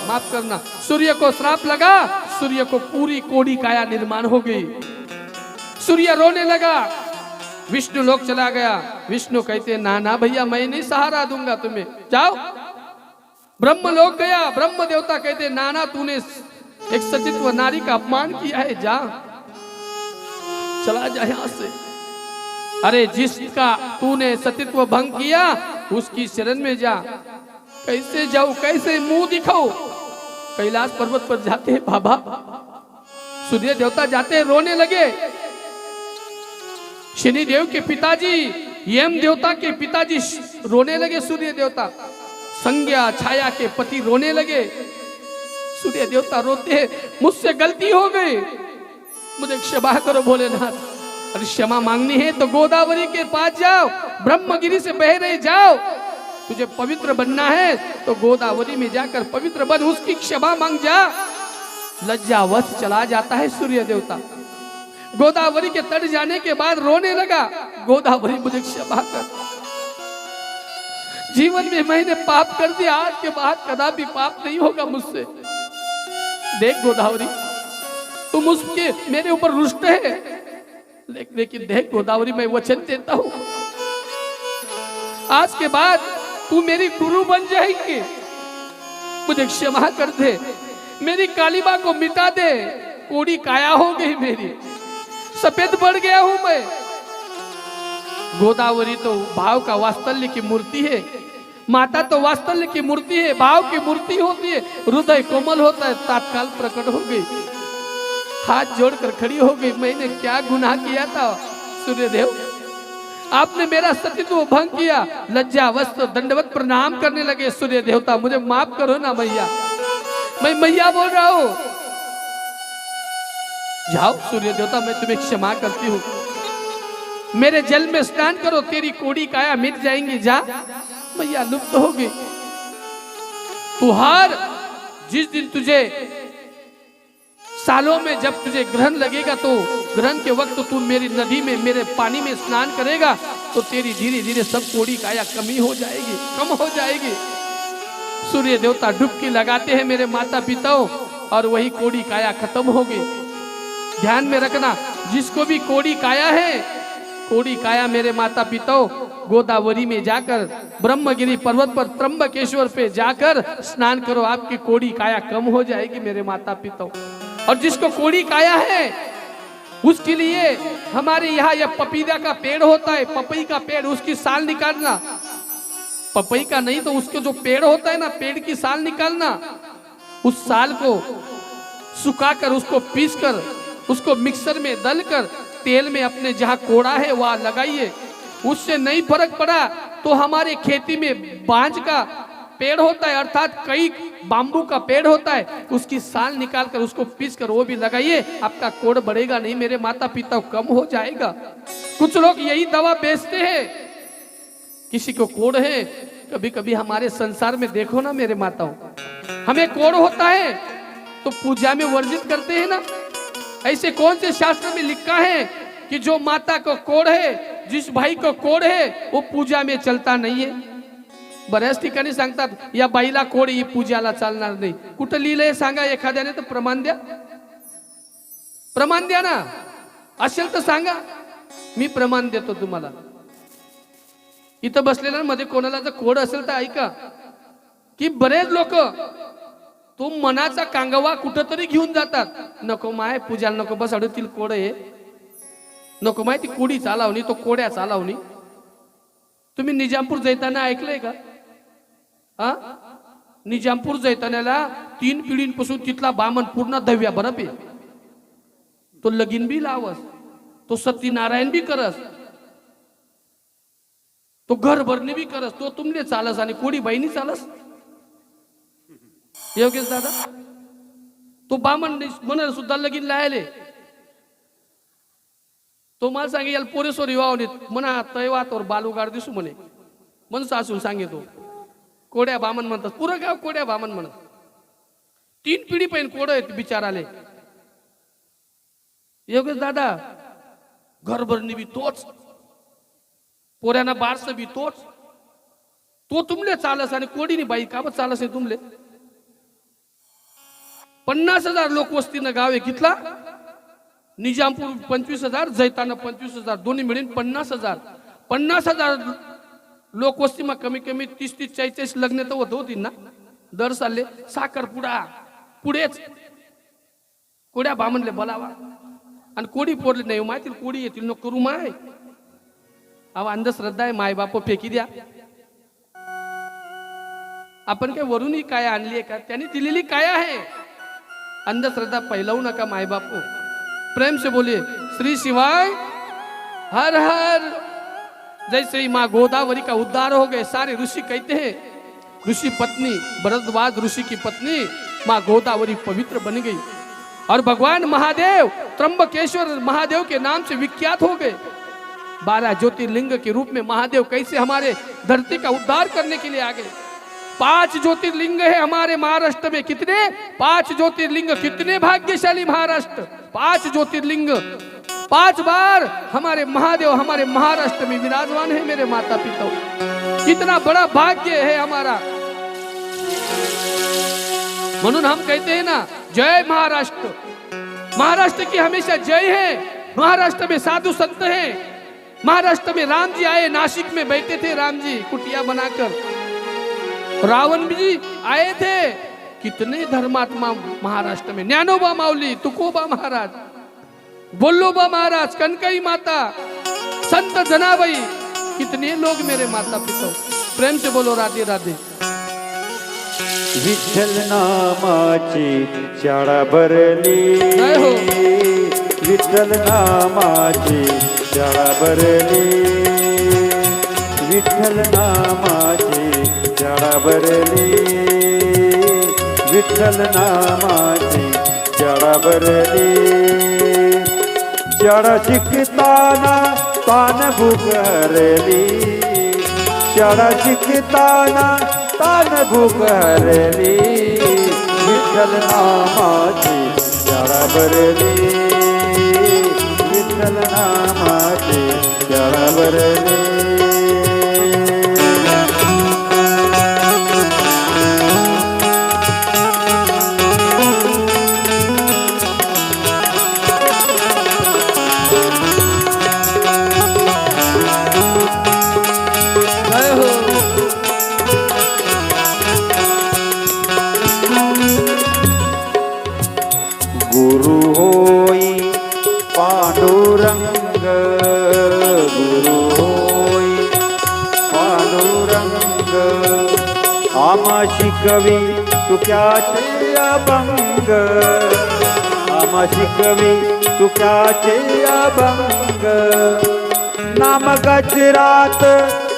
माफ करना, सूर्य को श्राप लगा, सूर्य को पूरी कोड़ी काया निर्माण हो गई। सूर्य रोने लगा, विष्णु लोक चला गया। विष्णु कहते ना ना भैया, मैं नहीं सहारा दूंगा तुम्हें, जाओ। ब्रह्म लोक गया, ब्रह्म देवता कहते ना ना, तूने एक सचित्व नारी का अपमान किया है, जा चला जा यहां से। अरे जिसका तूने सचित्व भंग किया उसकी शरण में जा। कैसे जाऊं, कैसे मुंह दिखाऊं? कैलाश पर्वत पर जाते हैं बाबा, सूर्य देवता जाते हैं, रोने लगे। शनि देव के पिताजी, यम देवता के पिताजी रोने लगे। सूर्य देवता, संज्ञा छाया के पति रोने लगे। सूर्य देवता रोते हैं, मुझसे गलती हो गई, मुझे क्षमा करो भोलेनाथ। अरे क्षमा मांगनी है तो गोदावरी के पास जाओ, ब्रह्मगिरी से बह रहे जाओ। तुझे पवित्र बनना है तो गोदावरी में जाकर पवित्र बन, उसकी क्षमा मांग जा। लज्जावश चला जाता है सूर्य देवता। गोदावरी के तट जाने के बाद रोने लगा, गोदावरी मुझे क्षमा कर, जीवन में मैंने पाप कर दिया, आज के बाद कदापि पाप नहीं होगा मुझसे। देख गोदावरी, तुम उसके मेरे ऊपर रुष्ट है, लेकिन देख गोदावरी, मैं वचन देता हूं, आज के बाद तू मेरी गुरु बन जाएगी। मुझे क्षमा कर दे, मेरी कालिमा को मिटा दे। कोड़ी काया हो गई मेरी, सफेद बढ़ गया हूं मैं। गोदावरी तो भाव का वात्सल्य की मूर्ति है, माता तो वात्सल्य की मूर्ति है, भाव की मूर्ति होती है, हृदय कोमल होता है। तात्काल प्रकट हो गई, हाथ जोड़कर खड़ी हो गई। मैंने क्या गुनाह किया था सूर्यदेव, आपने मेरा सतीत्व भंग किया। लज्जावश दंडवत प्रणाम करने लगे। सूर्य देवता, मुझे माफ करो ना मैया, मैं मैया बोल रहा हूं। जाओ सूर्य देवता, मैं तुम्हें क्षमा करती हूँ, मेरे जल में स्नान करो, तेरी कोड़ी काया मिट जाएंगी। जा। मैया लुप्त हो गई। तुहार जिस दिन तुझे सालों में जब तुझे ग्रहण लगेगा, तो ग्रहण के वक्त तू मेरी नदी में, मेरे पानी में स्नान करेगा, तो तेरी धीरे धीरे सब कोड़ी काया कमी हो जाएगी, कम हो जाएगी। सूर्य देवता डुबकी लगाते हैं मेरे माता पिताओं, और वही कोड़ी काया खत्म हो गई। ध्यान में रखना, जिसको भी कोड़ी काया है, कोड़ी काया मेरे माता पिताओं, गोदावरी में जाकर ब्रह्मगिरी पर्वत पर त्र्यंबकेश्वर पे जाकर स्नान करो, आपकी कोड़ी काया कम हो जाएगी मेरे माता पिताओं। और जिसको कोड़ी काया है उसके लिए हमारे यहाँ यह पपीता का पेड़ होता है, पपई का पेड़, उसकी साल निकालना। पपई का नहीं तो उसके जो पेड़ होता है ना, पेड़ की साल निकालना, उस साल को सुखाकर, उसको पीसकर, उसको मिक्सर में डालकर तेल में अपने जहाँ कोड़ा है वहां लगाइए। उससे नहीं फर्क पड़ा तो हमारे खेती में बांज का पेड़ होता है, अर्थात कई बाम्बू का पेड़ होता है, उसकी साल निकालकर उसको पीसकर वो भी लगाइए, आपका कोड़ बढ़ेगा नहीं मेरे माता पिता, कम हो जाएगा। कुछ लोग यही दवा बेचते हैं, किसी को कोड़ है। कभी कभी हमारे संसार में देखो ना मेरे माताओं, हमें कोड़ होता है तो पूजा में वर्जित करते हैं ना। ऐसे कौन से शास्त्र में लिखा है कि जो माता को कोड़ है, जिस भाई को कोड़ है, वो पूजा में चलता नहीं है? बऱ्याच ठिकाणी सांगतात या बाईला कोड ही पूजाला चालणार नाही। कुठं लिहिलंय सांगा एखाद्याने तर प्रमाण द्या। प्रमाण द्या ना, असेल तर सांगा, मी प्रमाण देतो तुम्हाला. इथं बसलेल्यांमध्ये कोणाला जर कोड असेल तर ऐका, की बरेच लोक तो मनाचा कांगवा कुठंतरी घेऊन जातात. नको माय पूजाला नको बस अडतील कोड आहे, नको माय ती कोडी चालवणी, तो कोड्या चालवणी. तुम्ही निजामपूर जैताना ऐकलंय का? हा, निजामपूर जैतान्याला 3 पिढींपासून तिथला बामण पूर्ण दव्या बरं पे, तो लगीन बी लावस, तो सत्यनारायण बी करस, तो घर भरणे बी करस, तो तुमले चालस आणि कोडी बाईनी चालस. योगेश दादा, तो बामण म्हणाल सुद्धा लगीन लायले, तो मला सांगे याला पोरेसोरी वावणीत म्हणा तैवातवर बालूगाड दिसू म्हणे, म्हणून सासून सांगे तो कोड्या बामण म्हणतात. पुरं गाव कोड्या बामण म्हणत. 3 पिढी पहिन कोड आहेत बिचाराले. योगेश दादा, घरभरणी बी तोच, पोऱ्यांना बारस बी तोच, तो तुमले चालस आणि कोडीनी बाई का चालस आहे तुमले. 50,000 लोकवस्तीनं गाव आहे कितला, निजामपूर 25,000, जैताना 25,000, दोन्ही मिळून 50,000. 50,000 लोकवस्ती मग कमी कमी 30-30, 44 लग्न तर होत होती ना दर साले. साखरपुडा पुढेच कोड्या बामणले बोलावा आणि कोडी पोरले नाही माहिती, कोडी येतील नको करू माय. अहो अंधश्रद्धा आहे, माय बाप फेकी द्या. आपण काय वरून ही काय आणली आहे का? त्यांनी दिलेली काय आहे. अंधश्रद्धा फैलावू नका माय बापू. प्रेम से बोलिए श्री शिवाय हर हर. जैसे ही माँ गोदावरी का उद्धार हो गए, सारे ऋषि कहते हैं, ऋषि पत्नी भरद्वाज ऋषि की पत्नी माँ गोदावरी पवित्र बन गई और भगवान महादेव त्र्यंबकेश्वर महादेव के नाम से विख्यात हो गए. 12 ज्योतिर्लिंग के रूप में महादेव कैसे हमारे धरती का उद्धार करने के लिए आ गए. 5 ज्योतिर्लिंग है हमारे महाराष्ट्र में. कितने? 5 ज्योतिर्लिंग. कितने भाग्यशाली महाराष्ट्र. 5 ज्योतिर्लिंग, 5 बार हमारे महादेव हमारे महाराष्ट्र में विराजमान है. मेरे माता पिता, कितना बड़ा भाग्य है हमारा. म्हणून हम कहते हैं ना, जय महाराष्ट्र. महाराष्ट्र की हमेशा जय है. महाराष्ट्र में साधु संत हैं. महाराष्ट्र में राम जी आए, नासिक में बैठे थे राम जी कुटिया बनाकर. रावण जी आए थे. कितने धर्मात्मा महाराष्ट्र में, ज्ञानोबा माऊली, तुकोबा महाराज, बोल्लोबा महाराज, कनकई माता, संत जनाबाई, कितने लोग मेरे माता पिता. प्रेम से बोलो राधे राधे. विठ्ठल नामाची शाळा भरली, जय हो. विठ्ठल नामाची शाळा भरली, विठ्ठल नामाची शाळा भरली, विठ्ठल नामाची शाळा भरली. शाळा शिकताना तान भूक हरली, शाळा शिकताना तान भूक हरली, विठ्ठल नामाची शाळा भरली, विठ्ठल नामाची शाळा भरली. गुरु होई पांडुरंग, गुरु होई पांडुरंग, आमा शिकवी तू क्याचे अभंग, आमा शिकवी तू क्याचे अभंग. नाम गजरात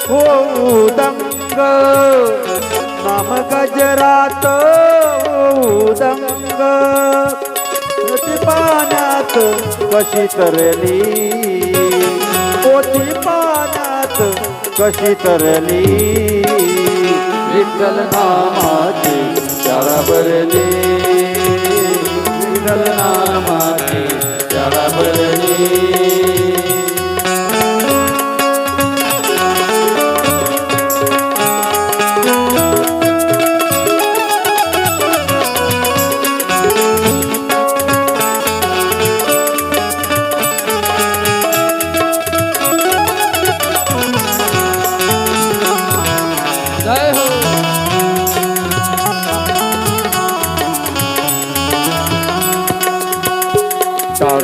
होऊ दंग, नाम गजरात होऊ दंग. पोथी पाण्यात कशी तरली, पोथी पाण्यात कशी तरली, विठ्ठल नामाची शाळा भरली, विठ्ठल नामाची शाळा भरली.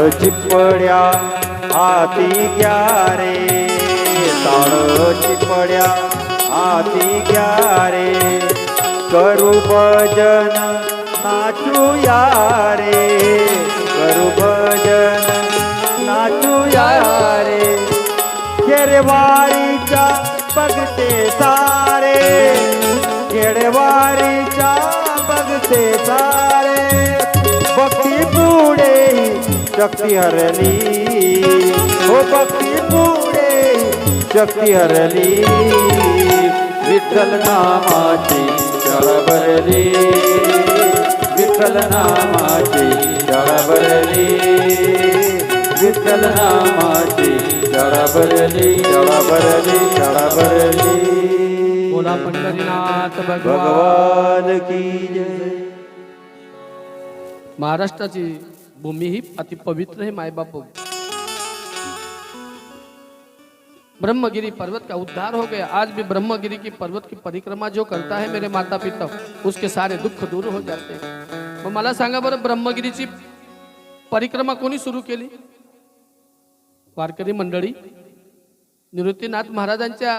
ताड चिपड्या हाती घ्या रे, ताड चिपड्या हाती घ्या रे, करू भजन नाचूया रे, करू भजन नाचूया रे, खेरवारीच्या बघते सारे, खेडवारीच्या बघते सारे, भक्ती पुढे शक्ती हरली, हो भक्ती पुढे शक्ती हरली, विठ्ठल नामाची शाळा भरली, विठ्ठल नामाची शाळा भरली, विठ्ठल नामाची शाळा भरली, शाळा भरली, शाळा भरली. बोला पंढरीनाथ भगवान की जय. महाराष्ट्राची भूमी ही अति पवित्र है माए बापू. ब्रह्मगिरी पर्वत का उद्धार हो गया. आज भी ब्रह्मगिरी की पर्वत की परिक्रमा जो करता है मेरे माता पिता, उसके सारे दुःख दूर हो जाते हैं. मग मला सांगा बरं, ब्रह्मगिरीची परिक्रमा कोणी सुरू केली? वारकरी मंडळी निवृत्तीनाथ महाराजांच्या